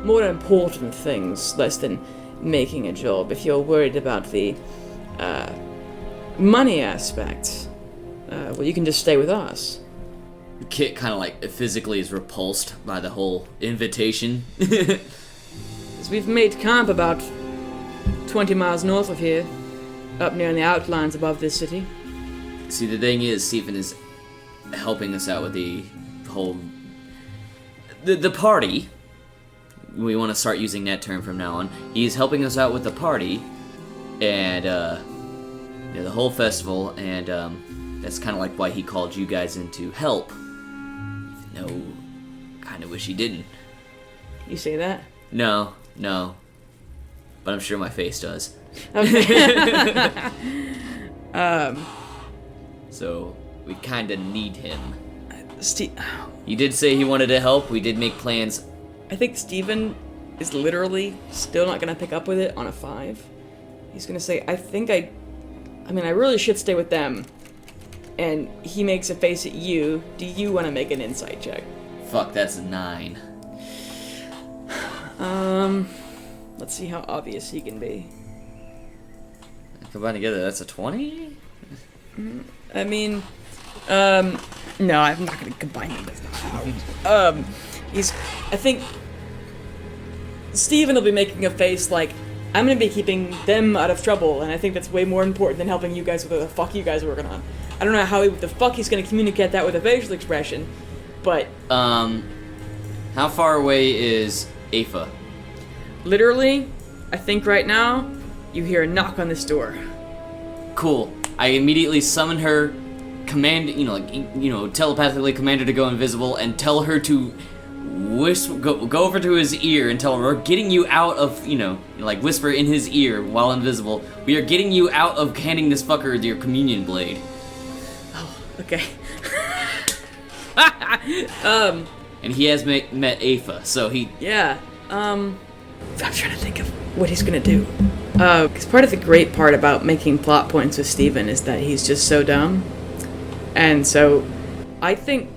more important things, less than making a job. If you're worried about the, money aspect, well, you can just stay with us. Kit kind of, like, physically is repulsed by the whole invitation. So we've made camp about 20 miles north of here, up near the outlines above this city. See, the thing is, Stephen is helping us out with the whole... The party. We want to start using that term from now on. He's helping us out with the party, and the whole festival, and that's kind of like why he called you guys in to help. No, kind of wish he didn't. You say that? No, but I'm sure my face does. Okay. So we kind of need him. Steve, You did say he wanted to help. We did make plans. I think Steven is literally still not gonna pick up with it on a 5. He's gonna say, I mean, I really should stay with them. And he makes a face at you. Do you want to make an insight check? Fuck, that's a 9. Let's see how obvious he can be. Combined together, that's a 20? I mean, no, I'm not gonna combine them. That's not how. I think Steven will be making a face like, I'm gonna be keeping them out of trouble, and I think that's way more important than helping you guys with what the fuck you guys are working on. I don't know what the fuck he's gonna communicate that with a facial expression, but... How far away is Aoife? Literally, I think right now, you hear a knock on this door. Cool. I immediately summon her, telepathically command her to go invisible, and tell her to go over to his ear and tell him, we're getting you out of, whisper in his ear while invisible, we are getting you out of handing this fucker your communion blade. Oh, okay. And he has met Aoife, so he... Yeah, I'm trying to think of what he's gonna do. Because part of the great part about making plot points with Steven is that he's just so dumb. And so, I think...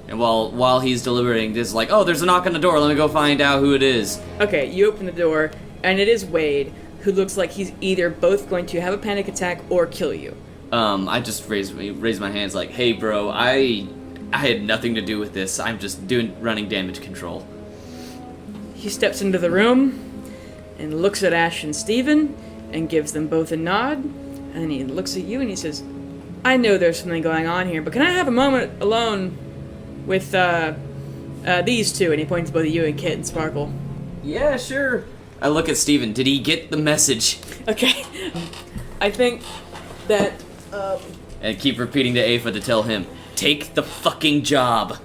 And while he's deliberating, this is like, oh, there's a knock on the door, let me go find out who it is. Okay, you open the door, and it is Wade, who looks like he's either both going to have a panic attack or kill you. I just raised my hands like, hey bro, I had nothing to do with this, I'm just running damage control. He steps into the room, and looks at Ash and Steven, and gives them both a nod, and he looks at you and he says, I know there's something going on here, but can I have a moment alone with these two? And he points both at you and Kit and Sparkle. Yeah, sure. I look at Steven. Did he get the message? Okay. I think that, And keep repeating to Aoife to tell him, take the fucking job.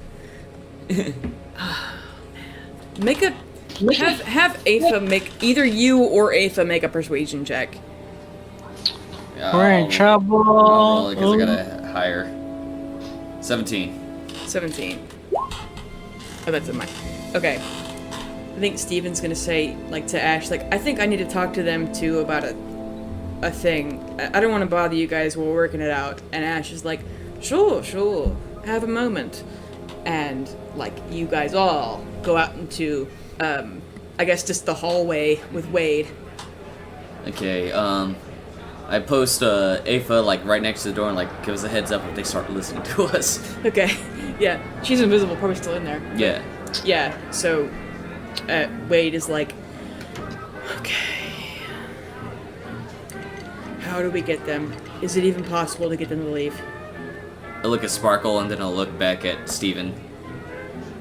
have Aoife make, either you or Aoife make a persuasion check. We're in trouble. Because I gotta hire. 17. 17. Oh, that's in mine. Okay. I think Steven's gonna say, to Ash, I think I need to talk to them, too, about a thing. I don't want to bother you guys while we're working it out. And Ash is like, sure, have a moment. And, you guys all go out into, I guess just the hallway with Wade. Okay, I post Aoife, right next to the door and, give us a heads up if they start listening to us. Okay, yeah. She's invisible, probably still in there. Yeah. Yeah, so, Wade is like, okay, how do we get them? Is it even possible to get them to leave? I look at Sparkle and then I'll look back at Steven.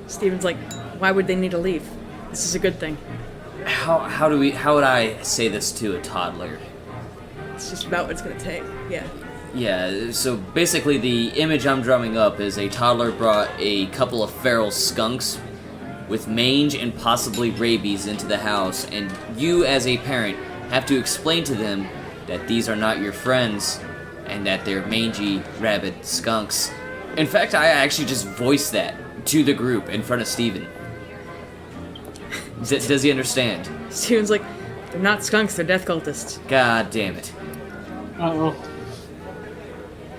Steven's like, why would they need to leave? This is a good thing. How would I say this to a toddler? It's just about what it's gonna take, yeah. Yeah, so basically the image I'm drumming up is a toddler brought a couple of feral skunks with mange and possibly rabies into the house, and you as a parent have to explain to them that these are not your friends and that they're mangy, rabid skunks. In fact, I actually just voiced that to the group in front of Steven. Does he understand? Steven's like, they're not skunks, they're death cultists. God damn it. Uh-oh.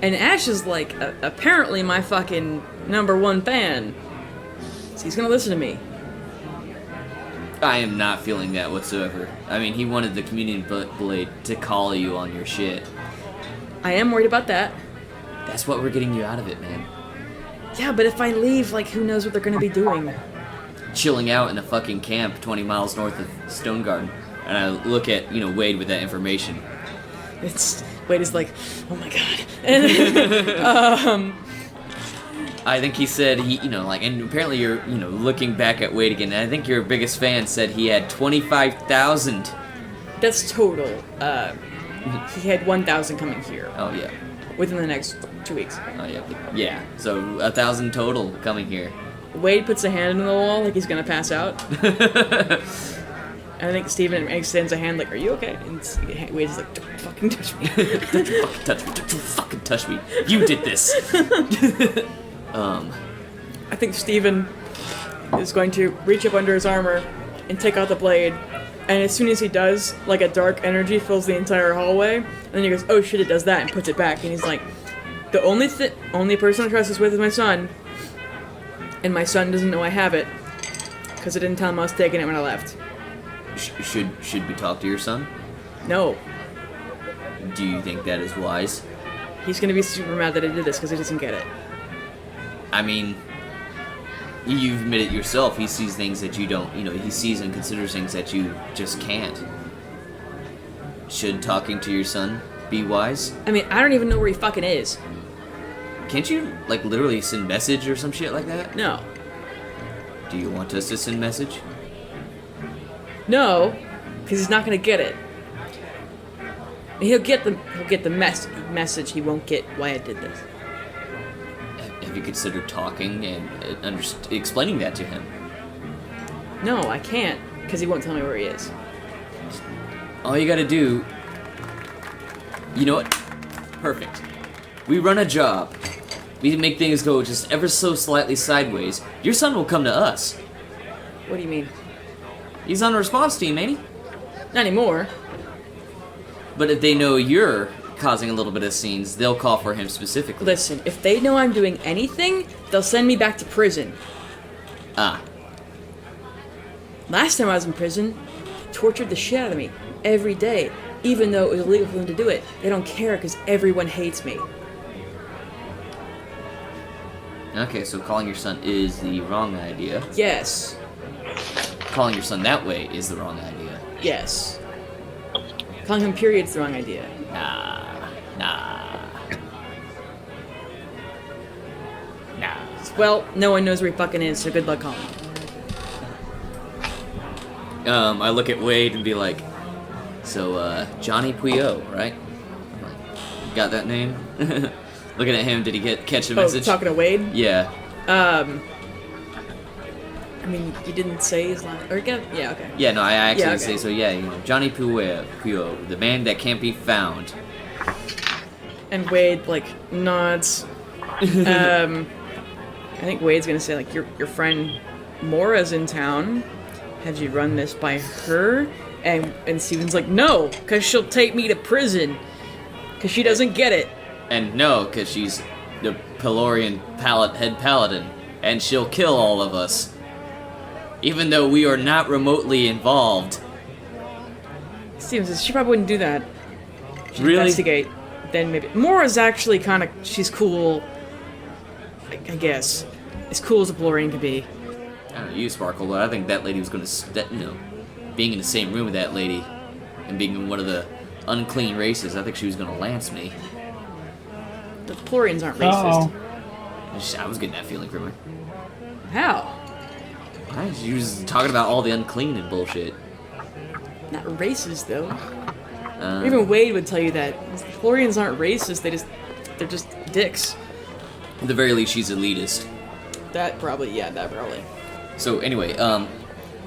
And Ash is like, apparently my fucking #1 fan. So he's gonna listen to me. I am not feeling that whatsoever. I mean, he wanted the communion blade to call you on your shit. I am worried about that. That's what we're getting you out of it, man. Yeah, but if I leave, who knows what they're gonna be doing? Chilling out in a fucking camp 20 miles north of Stone Garden. And I look at, Wade with that information. Wade is like, oh my god. And, I think he said and apparently you're, looking back at Wade again, and I think your biggest fan said he had 25,000. That's total. he had 1,000 coming here Oh yeah. within the next 2 weeks. Oh yeah. Yeah. So 1,000 total coming here. Wade puts a hand on the wall like he's gonna pass out. And I think Steven extends a hand like, "Are you okay?" And Wade's like, "Don't fucking touch me." Don't you fucking touch me. Don't you fucking touch me. You did this. I think Steven is going to reach up under his armor and take out the blade. And as soon as he does, like a dark energy fills the entire hallway. And then he goes, "Oh shit, it does that," and puts it back. And he's like, "The only person I trust is with my son. And my son doesn't know I have it. Because I didn't tell him I was taking it when I left." Should we talk to your son? No. Do you think that is wise? He's gonna be super mad that I did this because he doesn't get it. I mean, you've admitted yourself. He sees things that you don't. He sees and considers things that you just can't. Should talking to your son be wise? I mean, I don't even know where he fucking is. Can't you, like, literally send message or some shit like that? No. Do you want us to send message? No, because he's not gonna get it. He'll get the message. He won't get why I did this. Have you considered talking and explaining that to him? No, I can't, because he won't tell me where he is. All you gotta do... You know what? Perfect. We run a job. We make things go just ever so slightly sideways. Your son will come to us. What do you mean? He's on the response team, ain't he? Not anymore. But if they know you're causing a little bit of scenes, they'll call for him specifically. Listen, if they know I'm doing anything, they'll send me back to prison. Ah. Last time I was in prison, they tortured the shit out of me every day, even though it was illegal for them to do it. They don't care because everyone hates me. Okay, so calling your son is the wrong idea. Yes. Calling your son that way is the wrong idea. Yes. Calling him period's the wrong idea. Nah. Well, no one knows where he fucking is, so good luck calling him. I look at Wade and be like, so, Johnny Puyo, right? I'm like, got that name? Looking at him, did he catch the message? Talking to Wade? Yeah. I mean, you didn't say his last... Or, yeah, okay. Yeah, no, I actually Yeah, okay. say so, yeah, Johnny Puyo, the man that can't be found. And Wade, like, nods. I think Wade's gonna say, like, your friend Mora's in town. Have you run this by her? And Steven's like, no, because she'll take me to prison. Because she doesn't get it. And no, because she's the Pelorian head paladin, and she'll kill all of us. Even though we are not remotely involved. Steven says, she probably wouldn't do that. She'd Really? investigate. Then maybe... Mora's actually kind of... She's cool. I guess. As cool as a Pelorian could be. I don't know, you Sparkle, but I think that lady was going to, being in the same room with that lady, and being in one of the unclean races, I think she was going to lance me. The Pelorians aren't racist. I was getting that feeling from her. How? She was talking about all the unclean and bullshit. Not racist, though. Even Wade would tell you that. The Pelorians aren't racist, they're just dicks. At the very least, she's elitist. That probably. So anyway,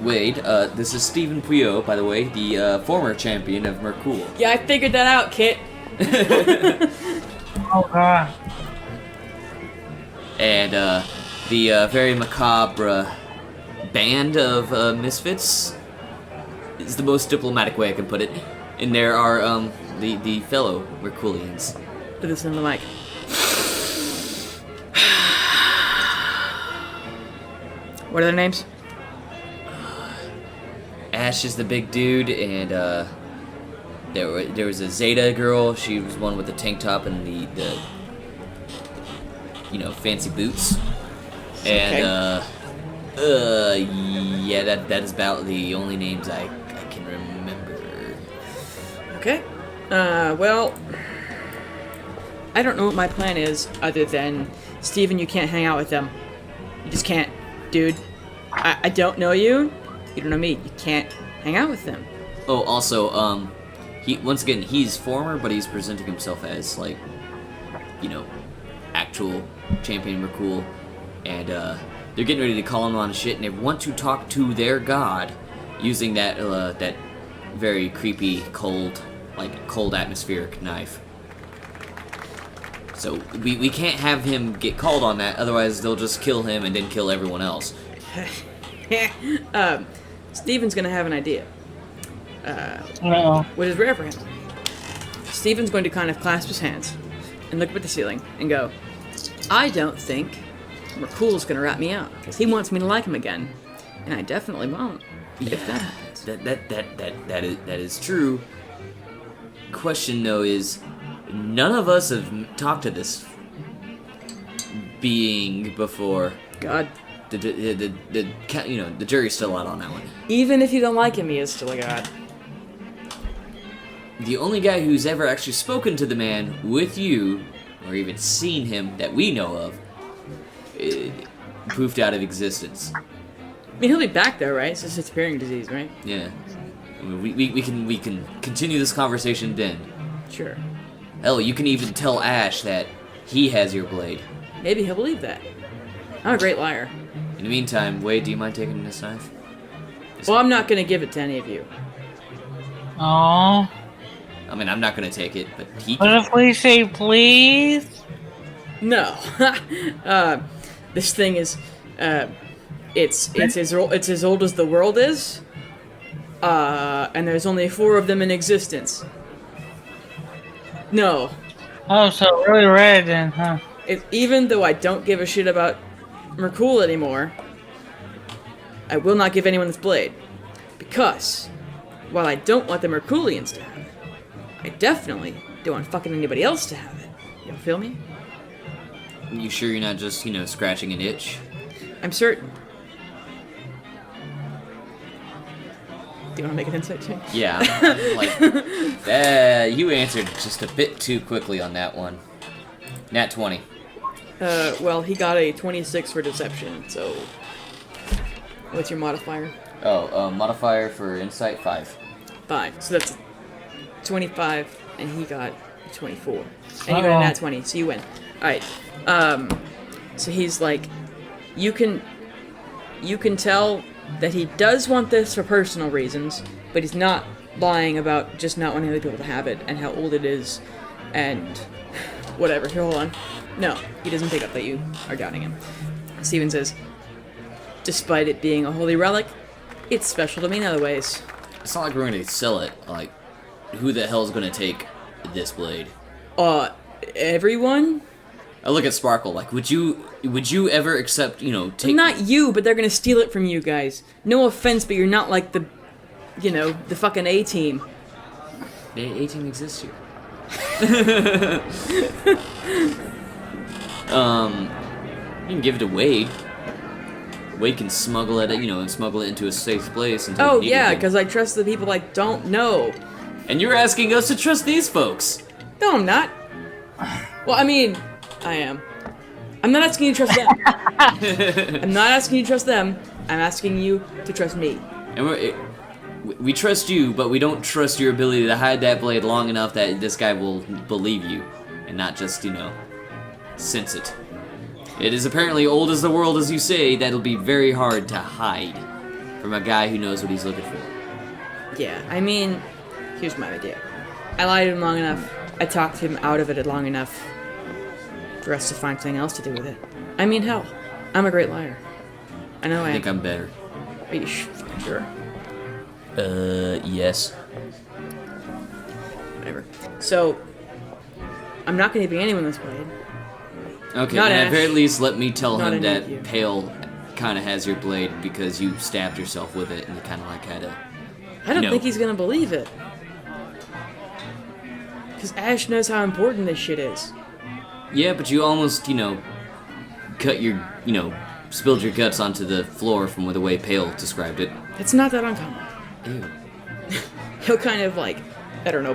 Wade, this is Stephen Puyo, by the way, the former champion of Myrkul. Yeah, I figured that out, Kit. Oh god. And the very macabre band of misfits is the most diplomatic way I can put it. And there are the fellow Myrkulians. Listen to the mic. What are their names? Ash is the big dude, and there was a Zeta girl. She was one with the tank top and the fancy boots. And yeah, that is about the only names I can remember. Okay. Well, I don't know what my plan is other than, Steven, you can't hang out with them. You just can't, dude. I don't know you. You don't know me. You can't hang out with them. Oh, also, once again, he's former, but he's presenting himself as, like, you know, actual champion Myrkul. And they're getting ready to call him on shit, and they want to talk to their god using that that very creepy, cold atmospheric knife. So we can't have him get called on that, otherwise they'll just kill him and then kill everyone else. Steven's gonna have an idea. No. Which is rare for him. Steven's going to kind of clasp his hands and look up at the ceiling and go, I don't think Myrkul's gonna rat me out, because he wants me to like him again. And I definitely won't. If that happens. That is true. Question though is, none of us have talked to this being before. God. The jury's still out on that one. Even if you don't like him, he is still a god. The only guy who's ever actually spoken to the man with you, or even seen him that we know of, poofed out of existence. I mean, he'll be back though, right? It's just a disappearing disease, right? Yeah. I mean, we can continue this conversation then. Sure. Hell, you can even tell Ash that he has your blade. Maybe he'll believe that. I'm a great liar. In the meantime, Wade, do you mind taking this knife? Well, I'm not gonna give it to any of you. Aww. I mean, I'm not gonna take it, but he What can. if we say please? No. This thing is, it's as old as the world is. And there's only 4 of them in existence. No. Oh, so really red then, huh? Even though I don't give a shit about Myrkul anymore, I will not give anyone this blade. Because, while I don't want the Myrkulians to have it, I definitely don't want fucking anybody else to have it. You feel me? You sure you're not just, scratching an itch? I'm certain. Do you want to make an insight check? Yeah. You answered just a bit too quickly on that one. Nat 20. Well, he got a 26 for deception, so... What's your modifier? Modifier for insight 5. 5. So that's 25, and he got 24. And you got a nat 20, so you win. Alright. So he's like... You can tell that he does want this for personal reasons, but he's not lying about just not wanting other people to have it, and how old it is, and... Whatever. Here, hold on. No, he doesn't pick up that you are doubting him. Steven says, despite it being a holy relic, it's special to me in other ways. It's not like we're going to sell it. Like, who the hell's going to take this blade? Everyone? I look at Sparkle, like, would you ever accept, take... Not you, but they're gonna steal it from you guys. No offense, but you're not like the fucking A-team. The A-team exists here. You can give it to Wade. Wade can smuggle it, smuggle it into a safe place until Oh, you need yeah, it. because I trust the people I don't know. And you're asking us to trust these folks. No, I'm not. Well, I mean, I am. I'm not asking you to trust them. I'm not asking you to trust them. I'm asking you to trust me. And we trust you, but we don't trust your ability to hide that blade long enough that this guy will believe you and not just, sense it. It is apparently old as the world, as you say. That'll be very hard to hide from a guy who knows what he's looking for. Yeah, I mean, here's my idea. I lied to him long enough. I talked him out of it long enough for us to find something else to do with it. I mean, hell, I'm a great liar. I know I think I'm better. Are you sure? Yes. Whatever. So, I'm not going to give anyone this blade. Okay, Not and at Ash. very least let me tell Not him any of you. that Pale kind of has your blade because you stabbed yourself with it and you kind of had a... I don't No. think he's going to believe it. Because Ash knows how important this shit is. Yeah, but you almost, cut your, spilled your guts onto the floor from the way Pale described it. It's not that uncommon. Ew. He'll kind of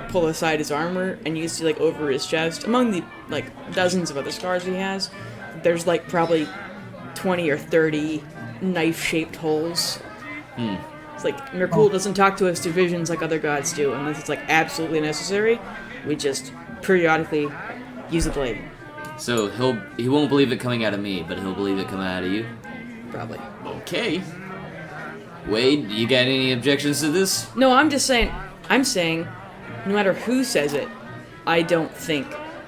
pull aside his armor, and you see over his chest, among the dozens of other scars he has, there's probably 20 or 30 knife-shaped holes. It's like, Myrkul doesn't talk to us through visions like other gods do, unless it's, like, absolutely necessary. We just periodically use the blade. So he won't believe it coming out of me, but he'll believe it coming out of you? Probably. Okay. Wade, you got any objections to this? No, I'm saying, no matter who says it, I don't think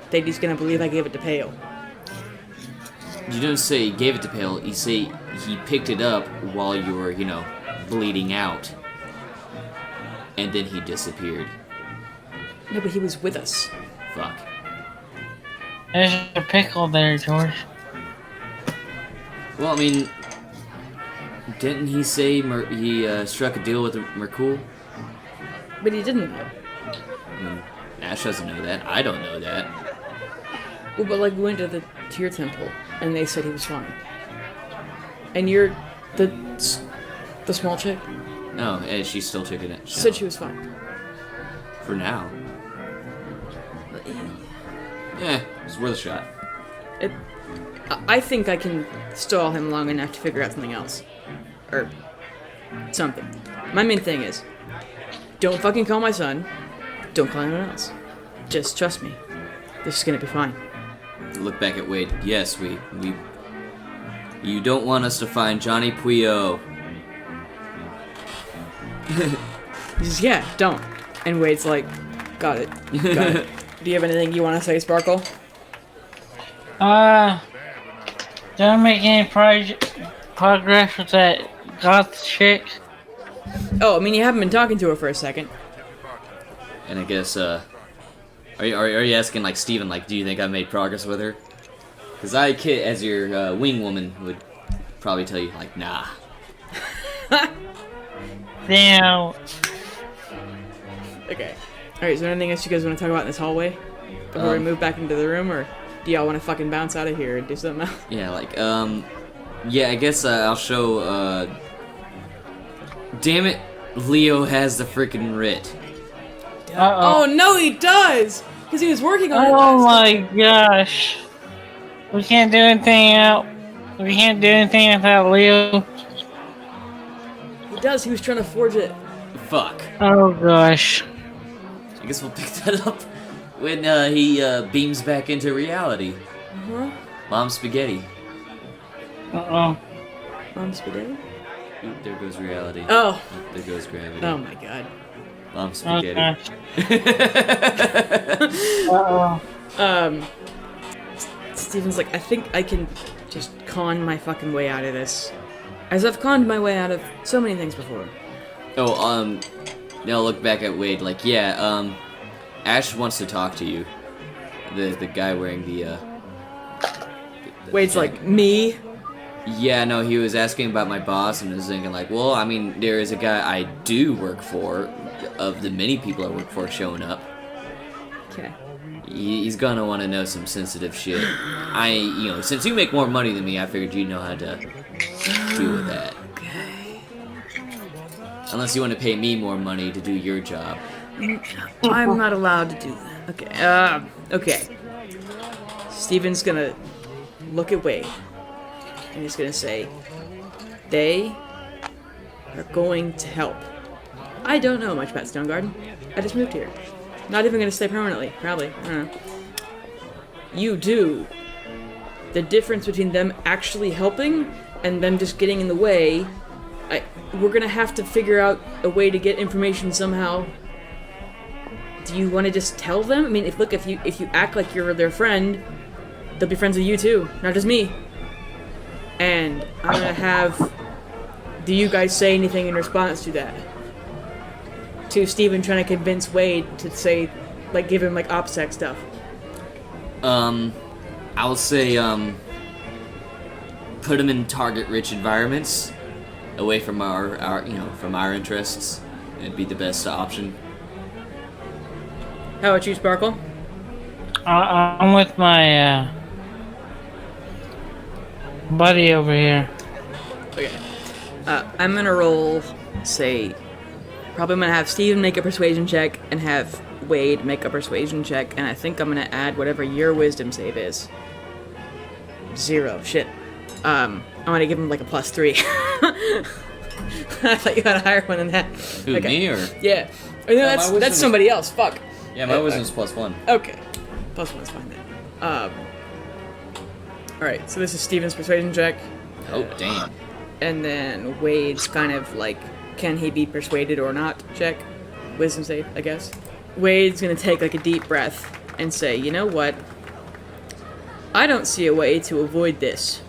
that he's gonna believe I gave it to Pale. You don't say he gave it to Pale, you say he picked it up while you were, bleeding out. And then he disappeared. No, but he was with us. Fuck. There's a pickle there, George. Well, I mean, didn't he say he struck a deal with Myrkul? But he didn't. I mean, Ash doesn't know that. I don't know that. Well, but like we went to the Tyr temple, and they said he was fine. And you're the small chick? No, and she's still taking it. Said she was fine. For now. Yeah, it's worth a shot. I think I can stall him long enough to figure out something else. Or something. My main thing is, don't fucking call my son. Don't call anyone else. Just trust me. This is gonna be fine. Look back at Wade. Yes, we. You don't want us to find Johnny Puyo. He says, yeah, don't. And Wade's like, got it. Got it. Do you have anything you want to say, Sparkle? Don't make any progress with that goth chick. Oh, I mean, you haven't been talking to her for a second. And I guess, are you asking, like, Steven, like, do you think I made progress with her? Because I, as your wing woman, would probably tell you, like, nah. Now. Okay. Alright, is there anything else you guys want to talk about in this hallway? Before we move back into the room, or do y'all want to fucking bounce out of here and do something else? Yeah, like, yeah, I guess I'll show, damn it, Leo has the freaking writ. Uh-oh. Oh, no, he does! Because he was working on it Oh last my time. gosh. We can't do anything without Leo. He does, he was trying to forge it. Fuck. Oh gosh. I guess we'll pick that up when he beams back into reality. Uh-huh. Mom Spaghetti. Uh-oh. Mom Spaghetti? Oop, there goes reality. Oh. Oop, there goes gravity. Oh my god. Mom Oh Spaghetti. gosh. Uh-oh. Steven's like, I think I can just con my fucking way out of this. As I've conned my way out of so many things before. Oh, now look back at Wade, like, yeah, Ash wants to talk to you. The guy wearing the Wade's like, me? Yeah, no, he was asking about my boss and was thinking like, well, I mean, there is a guy I do work for, of the many people I work for showing up. Okay. He's gonna want to know some sensitive shit. Since you make more money than me, I figured you'd know how to deal with that. Okay. Unless you want to pay me more money to do your job. I'm not allowed to do that. Okay. Okay. Steven's gonna look at Wade. And he's gonna say, they are going to help. I don't know much about Stone Garden. I just moved here. Not even gonna stay permanently, probably. I don't know. You do. The difference between them actually helping and them just getting in the way, we're gonna have to figure out a way to get information somehow. Do you want to just tell them? I mean, if you act like you're their friend, they'll be friends with you too, not just me. And I'm gonna have. Do you guys say anything in response to that? To Steven trying to convince Wade to say, like, give him like OPSEC stuff. I'll say put him in target-rich environments, away from our interests. It'd be the best option. How about you, Sparkle? I'm with my buddy over here. Okay. I'm gonna roll, say, probably I'm gonna have Steven make a persuasion check and have Wade make a persuasion check, and I think I'm gonna add whatever your wisdom save is. 0. Shit. I'm gonna give him like a +3. I thought you had a higher one than that. Who, Okay. me or? Yeah. Oh, no, my wisdom that's is- somebody else. Fuck. Yeah, my wisdom's +1. Okay. +1's fine then. Alright, so this is Steven's persuasion check. Oh, damn. And then Wade's kind of like, can he be persuaded or not check. Wisdom save, I guess. Wade's gonna take like a deep breath and say, you know what? I don't see a way to avoid this.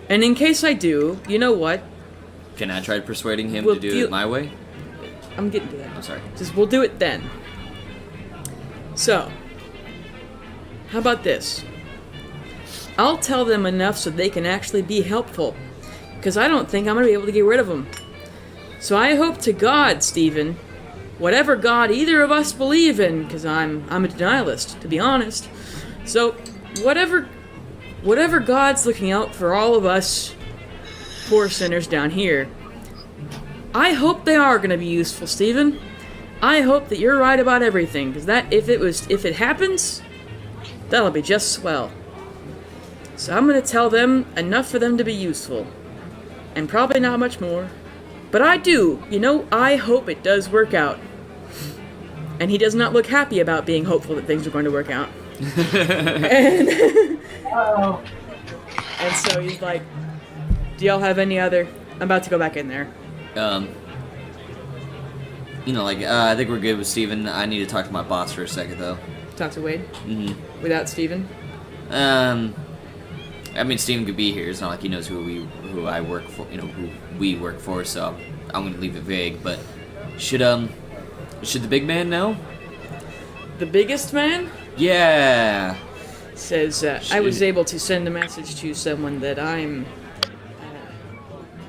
And in case I do, you know what? Can I try persuading him Well, to do it my way? I'm getting to that. I'm sorry. Just we'll do it then. So, how about this? I'll tell them enough so they can actually be helpful. Because I don't think I'm going to be able to get rid of them. So I hope to God, Stephen, whatever God either of us believe in, because I'm a denialist, to be honest. So, whatever God's looking out for all of us poor sinners down here, I hope they are going to be useful, Stephen. I hope that you're right about everything, because that if it happens, that'll be just swell. So I'm going to tell them enough for them to be useful. And probably not much more. But I do. I hope it does work out. And he does not look happy about being hopeful that things are going to work out. Uh-oh. And so he's like, do y'all have any other... I'm about to go back in there. I think we're good with Steven. I need to talk to my boss for a second, though. Talk to Wade? Mm-hmm. Without Steven? I mean, Steven could be here. It's not like he knows who I work for, who we work for, so I'm gonna leave it vague, but should the big man know? The biggest man? Yeah. Says, I was able to send a message to someone that I'm...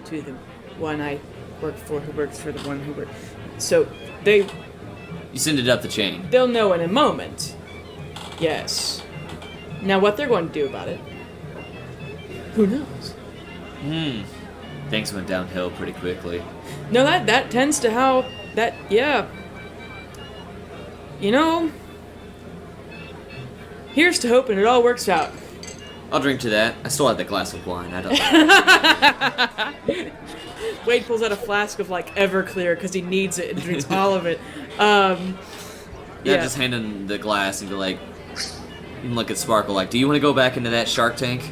to the one I work for who works for the one who works... So, You send it up the chain. they'll know in a moment. Yes. Now what they're going to do about it, who knows? Things went downhill pretty quickly. No, that tends to how... yeah. Here's to hoping it all works out. I'll drink to that. I still have that glass of wine. I don't. Wade pulls out a flask of Everclear because he needs it and drinks all of it. Just hand him the glass and be like, and look at Sparkle like, do you want to go back into that Shark Tank?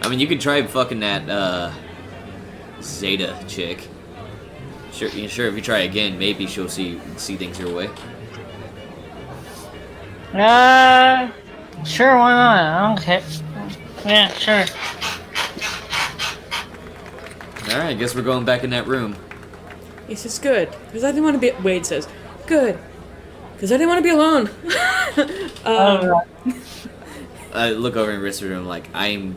I mean, you could try fucking that Zeta chick. Sure, if you try again, maybe she'll see things your way. Sure, why not? I don't care. Yeah, sure. Alright, I guess we're going back in that room. He says, good, because I didn't want to be... Wade says, good, because I didn't want to be alone. I look over and whisper to him like, I am...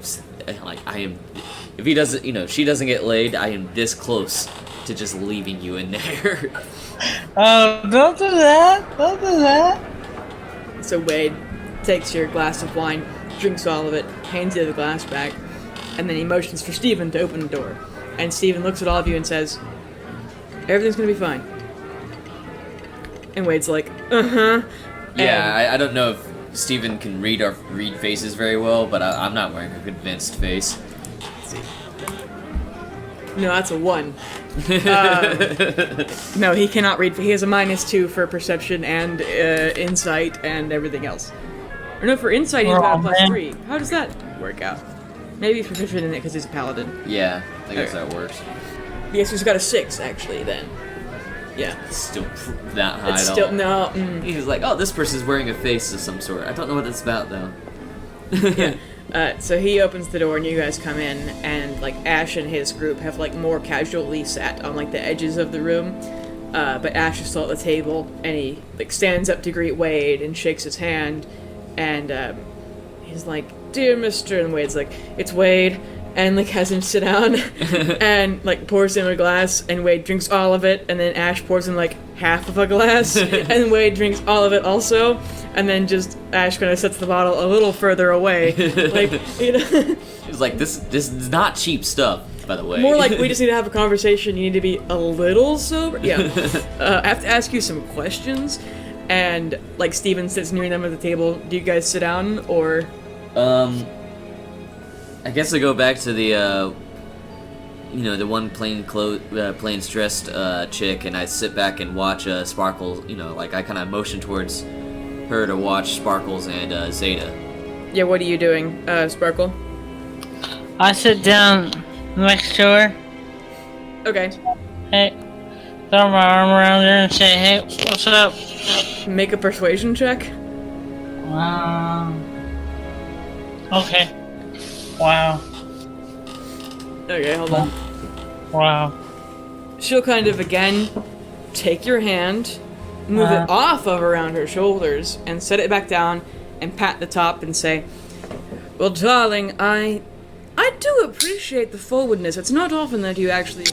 If he doesn't, if she doesn't get laid, I am this close to just leaving you in there. Don't do that. Don't do that. So Wade takes your glass of wine, drinks all of it, hands you the glass back, and then he motions for Steven to open the door. And Steven looks at all of you and says, everything's gonna be fine. And Wade's like, uh-huh. Yeah, I don't know if Steven can read faces very well, but I'm not wearing a convinced face. Let's see. No, that's a 1. No, he cannot read. He has a -2 for perception and insight and everything else. Or no, for insight he's got a +3. How does that work out? Maybe he's proficient in it because he's a paladin. Yeah, I guess Okay. that works. Yes, he's got a 6 actually. Then, yeah. It's still not high It's at still all. no. He's like, oh, this person's wearing a face of some sort. I don't know what that's about though. Yeah. So he opens the door and you guys come in, and Ash and his group have more casually sat on the edges of the room. But Ash is still at the table, and he stands up to greet Wade and shakes his hand, and he's like, "Dear Mister," and Wade's like, "It's Wade," and has him sit down, and pours him a glass, and Wade drinks all of it, and then Ash pours him half of a glass, and Wade drinks all of it also, and then just Ash kind of sets the bottle a little further away, He's like, this is not cheap stuff, by the way. More we just need to have a conversation. You need to be a little sober. Yeah. I have to ask you some questions, and Steven sits near them at the table. Do you guys sit down or? I guess I go back to the, the one plain dressed chick, and I sit back and watch Sparkles. I kind of motion towards her to watch Sparkles and Zeta. Yeah, what are you doing, Sparkle? I sit down next to her. Okay. Hey, throw my arm around her and say, "Hey, what's up?" Make a persuasion check. Okay. Wow. Okay, hold on. Wow. She'll kind of again take your hand, move it off of around her shoulders, and set it back down, and pat the top and say, "Well, darling, I do appreciate the forwardness. It's not often that you actually,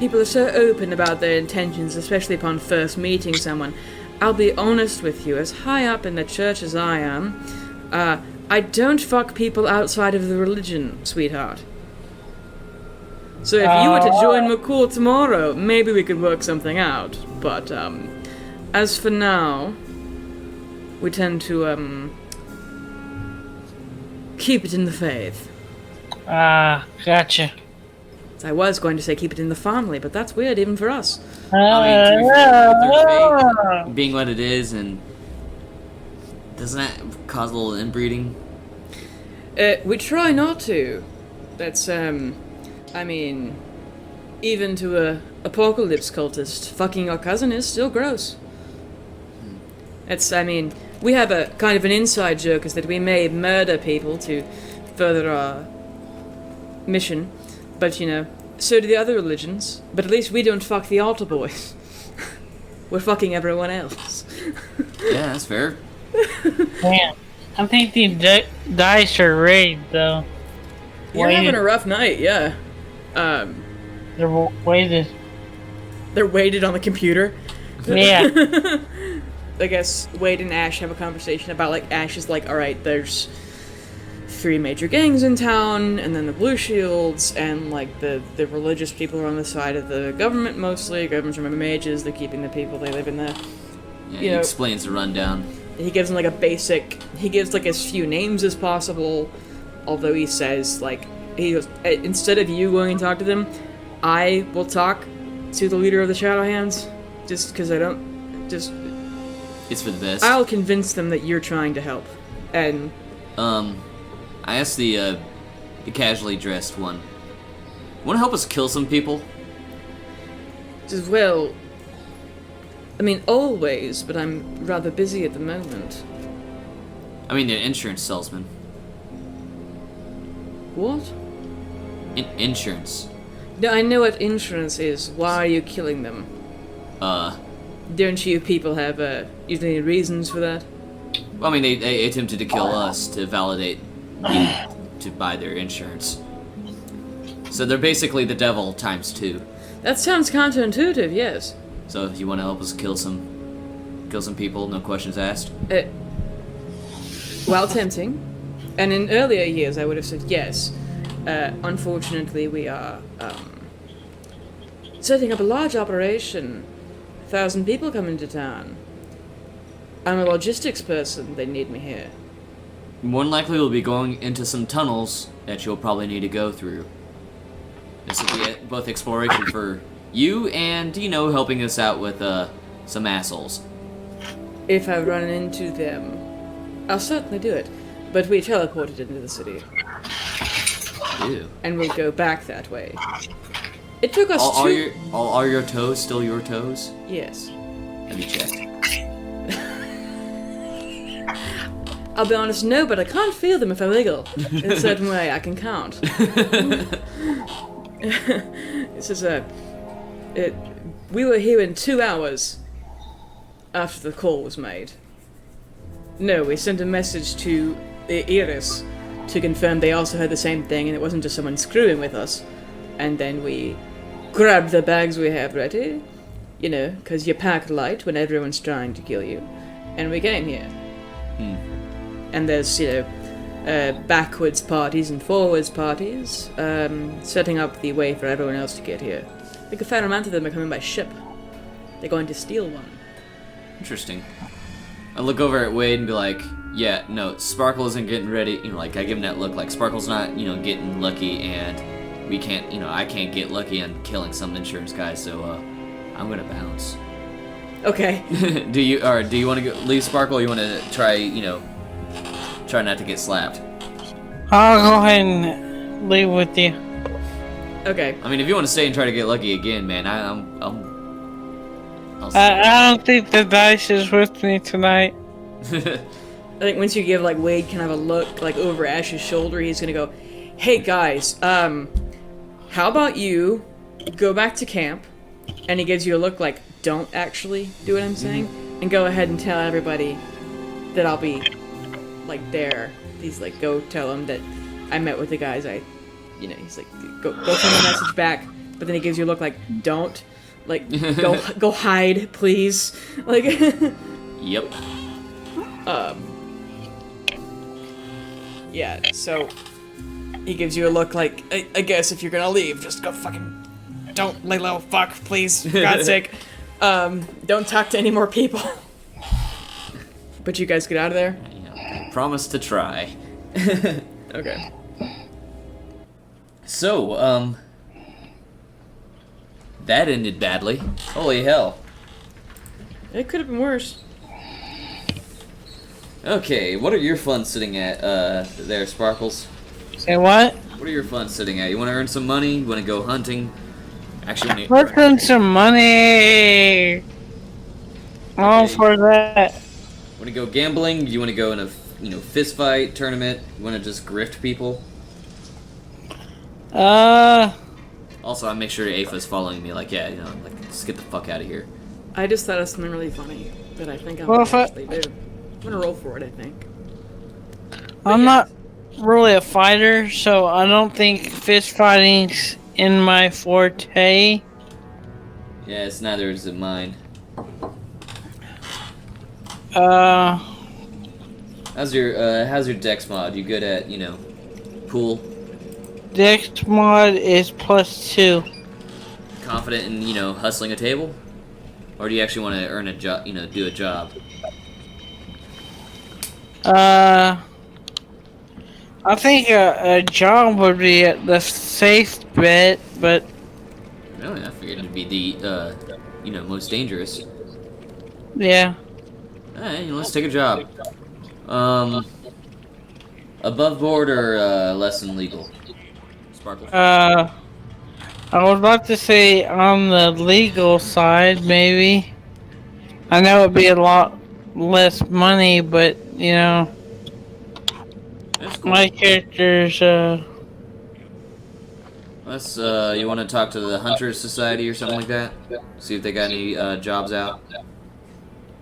people are so open about their intentions, especially upon first meeting someone. I'll be honest with you, as high up in the church as I am, I don't fuck people outside of the religion, sweetheart. So if you were to join McCool tomorrow, maybe we could work something out. But, as for now, we tend to, keep it in the faith." Gotcha. Uh, I was going to say keep it in the family, but that's weird even for us. I mean, to be fair, with their faith being what it is, and doesn't that cause a little inbreeding? We try not to. That's, I mean, even to a apocalypse cultist, fucking our cousin is still gross. It's, I mean, we have a kind of an inside joke is that we may murder people to further our mission, but so do the other religions, but at least we don't fuck the altar boys. We're fucking everyone else. Yeah, that's fair. Man, I think the dice are rigged, though. You're having a rough night, yeah. They're weighted. They're weighted on the computer. Yeah. I guess Wade and Ash have a conversation about, Ash is like, alright, there's 3 major gangs in town, and then the Blue Shields, and, the religious people are on the side of the government mostly. Governments are mages, they're keeping the people, they live in the... Yeah, he explains the rundown. He gives them, he gives, as few names as possible, although he says, he goes, instead of you going and talk to them, I will talk to the leader of the Shadow Hands, just because It's for the best. I'll convince them that you're trying to help, and... I asked the casually dressed one, "Want to help us kill some people?" Says, well, I mean, always, but I'm rather busy at the moment. I mean, the insurance salesman. What? Insurance. No, I know what insurance is. Why are you killing them? Don't you people have, usually any reasons for that? Well, I mean, they attempted to kill us to validate to buy their insurance. So they're basically the devil times 2. That sounds counterintuitive, yes. So if you want to help us kill some people, no questions asked? While tempting, and in earlier years I would have said yes. Unfortunately, we are, setting up a large operation. 1,000 people come into town. I'm a logistics person, they need me here. More than likely we'll be going into some tunnels that you'll probably need to go through. This will be both exploration for you and, helping us out with, some assholes. If I run into them, I'll certainly do it. But we teleported into the city. Ew. And we'll go back that way. It took us Are your toes still your toes? Yes. Have you checked? I'll be honest, no, but I can't feel them if I wiggle. In a certain way, I can count. This is we were here in 2 hours after the call was made. No, we sent a message to the Iris to confirm they also heard the same thing and it wasn't just someone screwing with us. And then we grabbed the bags we have ready, because you pack light when everyone's trying to kill you. And we came here. And there's, backwards parties and forwards parties, setting up the way for everyone else to get here. I think a fair amount of them are coming by ship. They're going to steal one. Interesting. I look over at Wade and be like, Sparkle isn't getting ready. I give him that look like Sparkle's not, getting lucky, and we can't, I can't get lucky on killing some insurance guy, so I'm gonna bounce. Okay. do you want to leave Sparkle? Or you want to try, try not to get slapped? I'll go ahead and leave with you. Okay. I mean, if you want to stay and try to get lucky again, man, I don't think the dice is with me tonight. I think once you give like Wade kind of a look like over Ash's shoulder, he's gonna go, "Hey guys, how about you go back to camp?" And he gives you a look like, "Don't actually do what I'm saying," and go ahead and tell everybody that I'll be like there. He's like, "Go tell them that I met with the guys. He's like, go send a message back." But then he gives you a look like, "Don't, like, go hide, please." Like, Yep. Yeah, so he gives you a look like, I guess if you're gonna leave, just go fucking, don't lay low, fuck, please, for God's sake. Don't talk to any more people. But you guys get out of there? Yeah, promise to try. Okay. So, that ended badly. Holy hell. It could have been worse. Okay, what are your funds sitting at, there, Sparkles? Say what? What are your funds sitting at? You want to earn some money? You want to go hunting? Actually, Let's earn some money. All for that. Want to go gambling? You want to go in a, fist fight tournament? You want to just grift people? Also, I make sure Aoife's following me. Like, yeah, like, just get the fuck out of here. I just thought of something really funny that I think I'm Well, gonna actually do. I'm gonna roll for it, I think. I'm not really a fighter, so I don't think fist fighting's in my forte. Yeah, it's neither is it mine. How's your dex mod? You good at, pool? Dex mod is +2. Confident in, hustling a table? Or do you actually want to earn a job, do a job? I think a job would be the safe bet, but... Really? I figured it'd be the, most dangerous. Yeah. Alright, let's take a job. Above board or, less than legal? Sparkle. I would like to say on the legal side, maybe. I know it'd be a lot less money, but, That's cool. my character's, Let's, you want to talk to the Hunters Society or something like that? See if they got any, jobs out?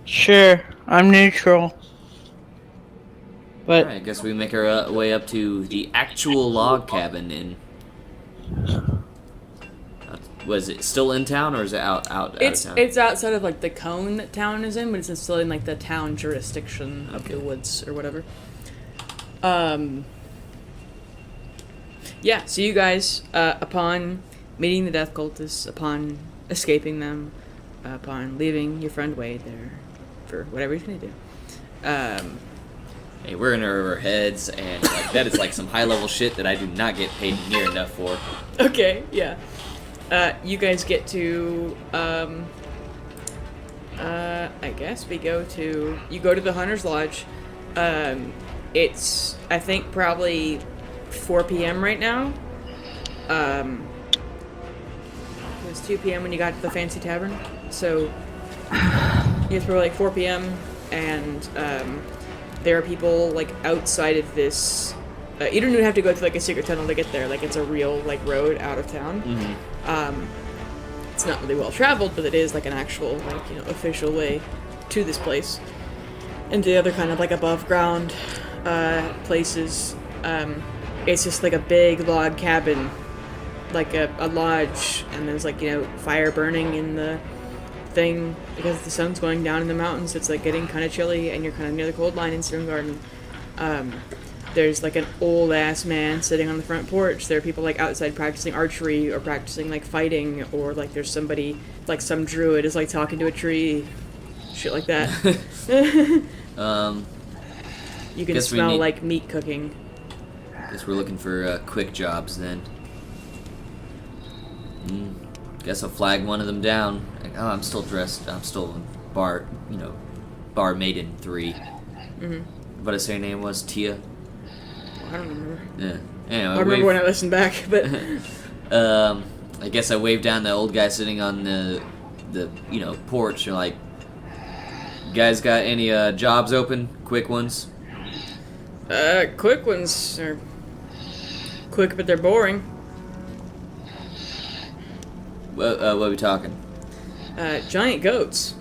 Sure, I'm neutral. But, Alright, I guess we make our way up to the actual log cabin in... was it still in town, or is it out of town? It's outside of, like, the cone that town is in, but it's still in, like, the town jurisdiction of the woods or whatever. Yeah, so you guys, upon meeting the death cultists, upon escaping them, upon leaving your friend Wade there for whatever he's gonna do, Hey, we're in our heads, and like that is like some high-level shit that I do not get paid near enough for. Okay, yeah. You guys get to, I guess you go to the Hunter's Lodge. It's, I think, probably 4 p.m. right now. It was 2 p.m. when you got to the fancy tavern. So, it's probably like 4 p.m. and, there are people, like, outside of this... you don't even have to go through, like, a secret tunnel to get there. Like, it's a real, like, road out of town. Mm-hmm. It's not really well traveled, but it is, like, an actual, like, official way to this place. And the other kind of, like, above-ground places, it's just, like, a big log cabin, like a lodge, and there's, like, fire burning in the thing because the sun's going down in the mountains. It's like getting kind of chilly, and you're kind of near the cold line in Stone Garden. There's like an old ass man sitting on the front porch. There are people like outside practicing archery or practicing like fighting, or like there's somebody like some druid is like talking to a tree, shit like that. You can smell like meat cooking. Guess we're looking for quick jobs then. Guess I'll flag one of them down. Like, oh, I'm still dressed. I'm still in bar, bar maiden 3. What I say her name was? Tia? I don't remember. Yeah. Anyway, I remember when I listened back, but... I guess I waved down the old guy sitting on the porch. You're like, you guys got any jobs open? Quick ones? Quick ones are quick, but they're boring. What are we talking? Giant goats.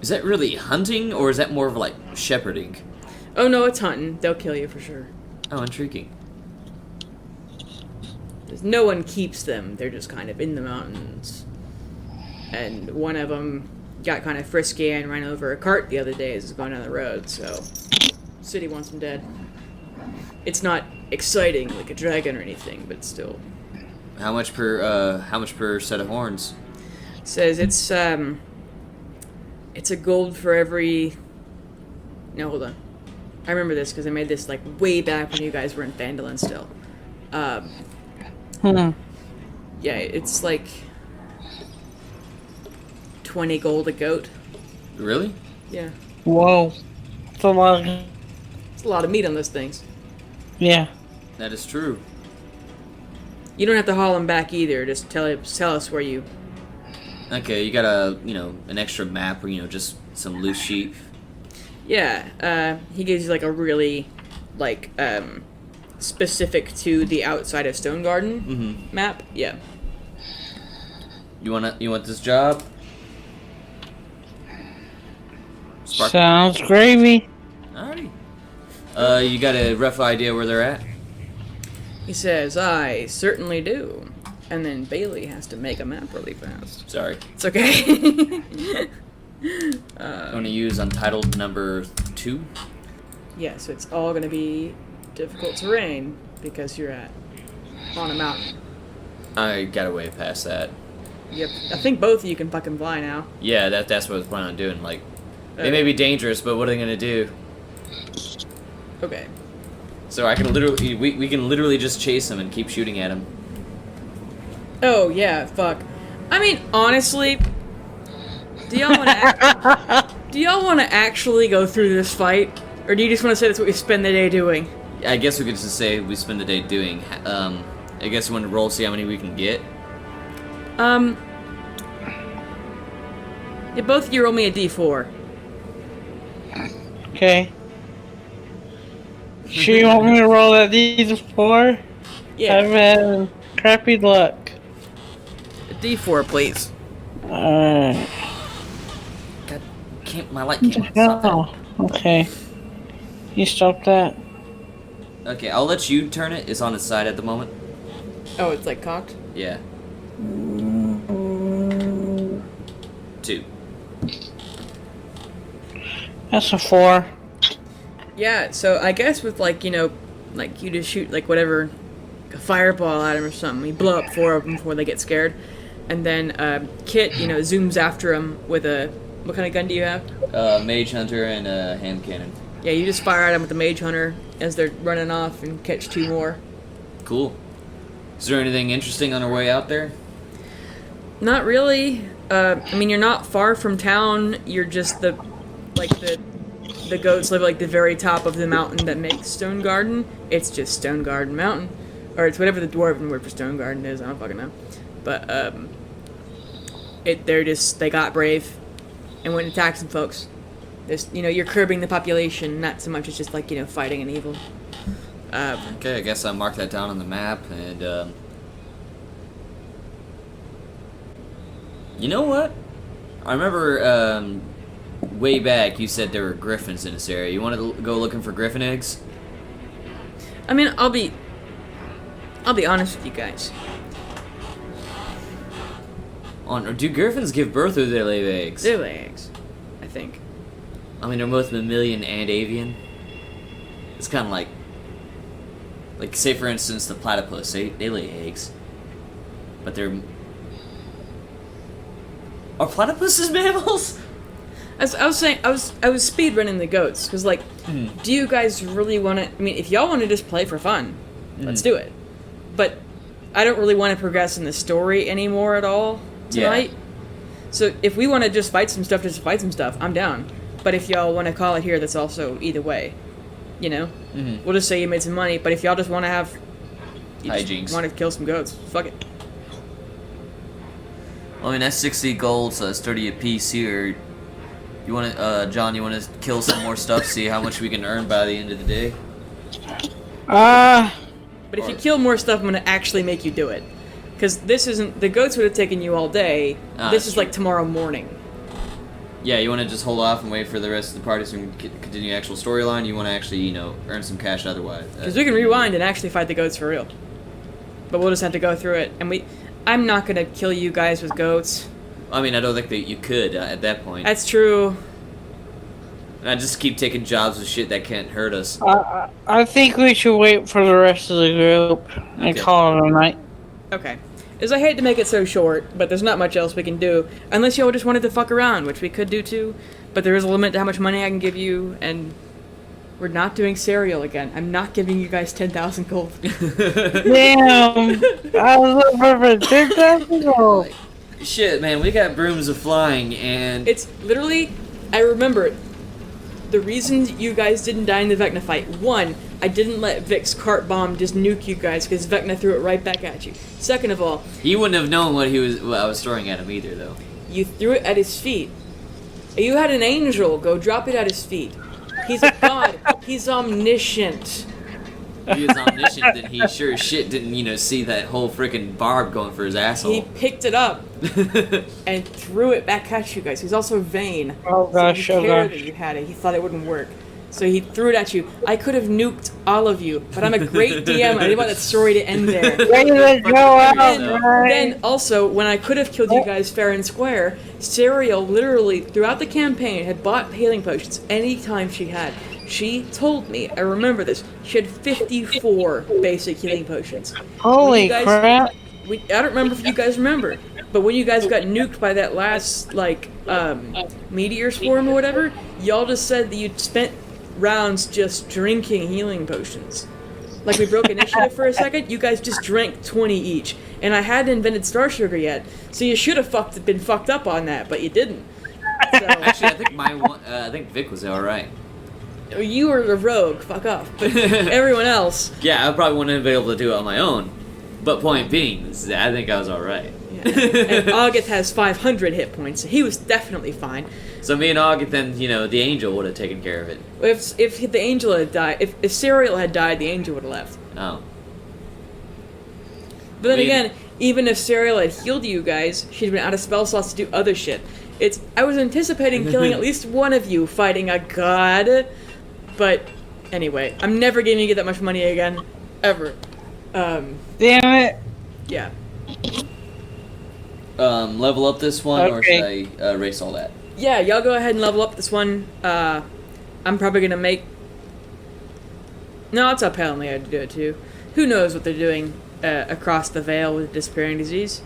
Is that really hunting, or is that more of like shepherding? Oh no, it's hunting. They'll kill you for sure. Oh, intriguing. No one keeps them. They're just kind of in the mountains. And one of them got kind of frisky and ran over a cart the other day as it was going down the road, so city wants him dead. It's not exciting like a dragon or anything, but still. How much per set of horns? Says it's a gold for every... No, hold on. I remember this because I made this like way back when you guys were in Phandalin still. Yeah, it's like 20 gold a goat. Really? Yeah. Whoa. That's a lot. It's a lot of meat on those things. Yeah. That is true. You don't have to haul them back either. Just tell us where you... Okay, you got an extra map or, just some loose sheet. Yeah, he gives you like a really, like, specific to the outside of Stone Garden map. Yeah. You want this job? Sounds gravy. Alrighty. You got a rough idea where they're at? He says, I certainly do. And then Bailey has to make a map really fast. Sorry. It's okay. I'm gonna use Untitled number 2. Yeah, so it's all gonna be difficult terrain because you're on a mountain. I got a way past that. Yep. I think both of you can fucking fly now. Yeah, that's what I was planning on doing. Like, they may be dangerous, but what are they gonna do? Okay. So I can literally, we can literally just chase them and keep shooting at them. Oh yeah, fuck. I mean, honestly, do y'all want to actually go through this fight, or do you just want to say that's what we spend the day doing? I guess we could just say we spend the day doing. I guess we want to roll, see how many we can get. Yeah, both of you roll me a d4. Okay. Sure you want me to roll that D4? Yeah. I've had crappy luck. A d4, please. Alright. God, my light can't stop that. Oh, okay. You stop that. Okay, I'll let you turn it. It's on its side at the moment. Oh, it's like cocked? Yeah. 2. That's a 4. Yeah, so I guess with like, like you just shoot like whatever, a fireball at him or something. You blow up 4 of them before they get scared. And then Kit, zooms after him with a... What kind of gun do you have? Mage Hunter and a hand cannon. Yeah, you just fire at them with the Mage Hunter as they're running off and catch 2 more. Cool. Is there anything interesting on our way out there? Not really. I mean, you're not far from town. You're just the goats live like the very top of the mountain that makes Stone Garden. It's just Stone Garden Mountain. Or it's whatever the dwarven word for Stone Garden is. I don't fucking know. But, they got brave and went and attacked some folks. You're curbing the population, not so much as just like, fighting an evil. Okay, I guess I'll mark that down on the map, and, you know what? I remember, way back you said there were griffins in this area. You want to go looking for griffin eggs? I mean, I'll be honest with you guys. Do griffins give birth or do they lay eggs? They lay eggs, I think. I mean, they're both mammalian and avian. It's kind of like, say for instance, the platypus. They lay eggs, but they're... Are platypuses mammals? As I was saying, I was speed running the goats because, like, do you guys really want to? I mean, if y'all want to just play for fun, let's do it. But I don't really want to progress in the story anymore at all tonight. Yeah. So if we want to just fight some stuff, I'm down. But if y'all want to call it here, that's also either way. You know? Mm-hmm. We'll just say you made some money, but if y'all just want to have... hijinks. Want to kill some goats, fuck it. Well, I mean, that's 60 gold, so that's 30 apiece here. You want to, John, you want to kill some more stuff, see how much we can earn by the end of the day? But if you kill more stuff, I'm going to actually make you do it. Because this isn't... The goats would have taken you all day. This is like tomorrow morning. Yeah, you want to just hold off and wait for the rest of the party so we can continue the actual storyline? You want to actually, you know, earn some cash otherwise? Because we can rewind and actually fight the goats for real. But we'll just have to go through it. And I'm not going to kill you guys with goats. I mean, I don't think that you could at that point. That's true. And I just keep taking jobs with shit that can't hurt us. I think we should wait for the rest of the group and call it a night. Okay. As I hate to make it so short, but there's not much else we can do. Unless y'all just wanted to fuck around, which we could do too. But there is a limit to how much money I can give you, and we're not doing cereal again. I'm not giving you guys 10,000 gold. Damn! I was looking for 10,000 gold. Shit, man, we got brooms of flying, and... It's literally... I remember... The reason you guys didn't die in the Vecna fight. One, I didn't let Vic's cart bomb just nuke you guys because Vecna threw it right back at you. Second of all... He wouldn't have known what I was throwing at him either, though. You threw it at his feet. You had an angel go drop it at his feet. He's a god. He's omniscient. If he was omniscient, then he sure as shit didn't, you know, see that whole freaking barb going for his asshole. He picked it up and threw it back at you guys. He's also vain. Oh gosh, so he cared that you had it. He thought it wouldn't work. So he threw it at you. I could have nuked all of you, but I'm a great DM. I didn't want that story to end there. Then also, when I could have killed you guys fair and square, Serial literally, throughout the campaign, had bought healing potions anytime she had. She told me, I remember this, she had 54 basic healing potions. Holy crap! I don't remember if you guys remember, but when you guys got nuked by that last, like, meteor swarm or whatever, y'all just said that you'd spent rounds just drinking healing potions. Like, we broke initiative for a second, you guys just drank 20 each. And I hadn't invented Star Sugar yet, so you should have been fucked up on that, but you didn't. So. Actually, I think Vic was alright. You were a rogue, fuck off. But everyone else... Yeah, I probably wouldn't have been able to do it on my own. But point being, I think I was alright. Yeah. And August has 500 hit points, so he was definitely fine. So me and August, then, you know, the angel would have taken care of it. If the angel had died, if Serial had died, the angel would have left. Oh. But then again, even if Serial had healed you guys, she'd been out of spell slots to do other shit. I was anticipating killing at least one of you fighting a god, but anyway, I'm never giving you that much money again, ever. Damn it. Yeah. Level up this one, or should I erase all that? Yeah, y'all go ahead and level up this one. I'm probably gonna make... No, it's up Hell and Leah to do it too. Who knows what they're doing across the Veil with Disappearing Disease.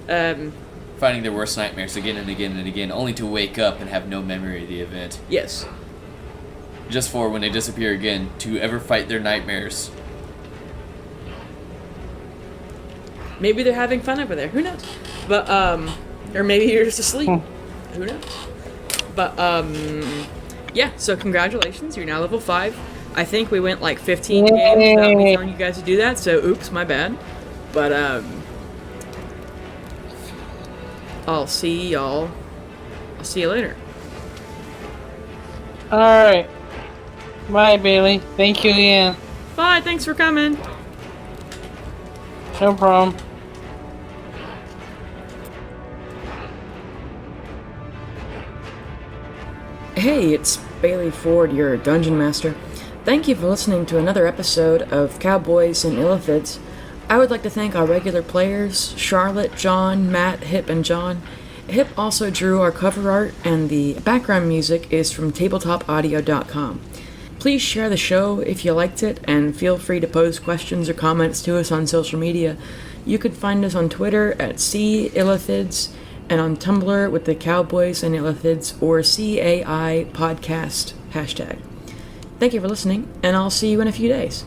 Finding their worst nightmares again and again and again, only to wake up and have no memory of the event. Yes. Just for when they disappear again, to ever fight their nightmares. Maybe they're having fun over there. Who knows? But, or maybe you're just asleep. Who knows? But, yeah, so congratulations. You're now level 5. I think we went like 15 games without me telling you guys to do that, so oops, my bad. But, I'll see y'all. I'll see you later. Alright. Bye, Bailey. Thank you again. Bye, thanks for coming. No problem. Hey, it's Bailey Ford, your Dungeon Master. Thank you for listening to another episode of Cowboys and Illithids. I would like to thank our regular players, Charlotte, John, Matt, Hip, and John. Hip also drew our cover art, and the background music is from tabletopaudio.com. Please share the show if you liked it, and feel free to post questions or comments to us on social media. You could find us on Twitter at @CIllithids, and on Tumblr with the Cowboys and Illithids or CAI podcast hashtag. Thank you for listening, and I'll see you in a few days.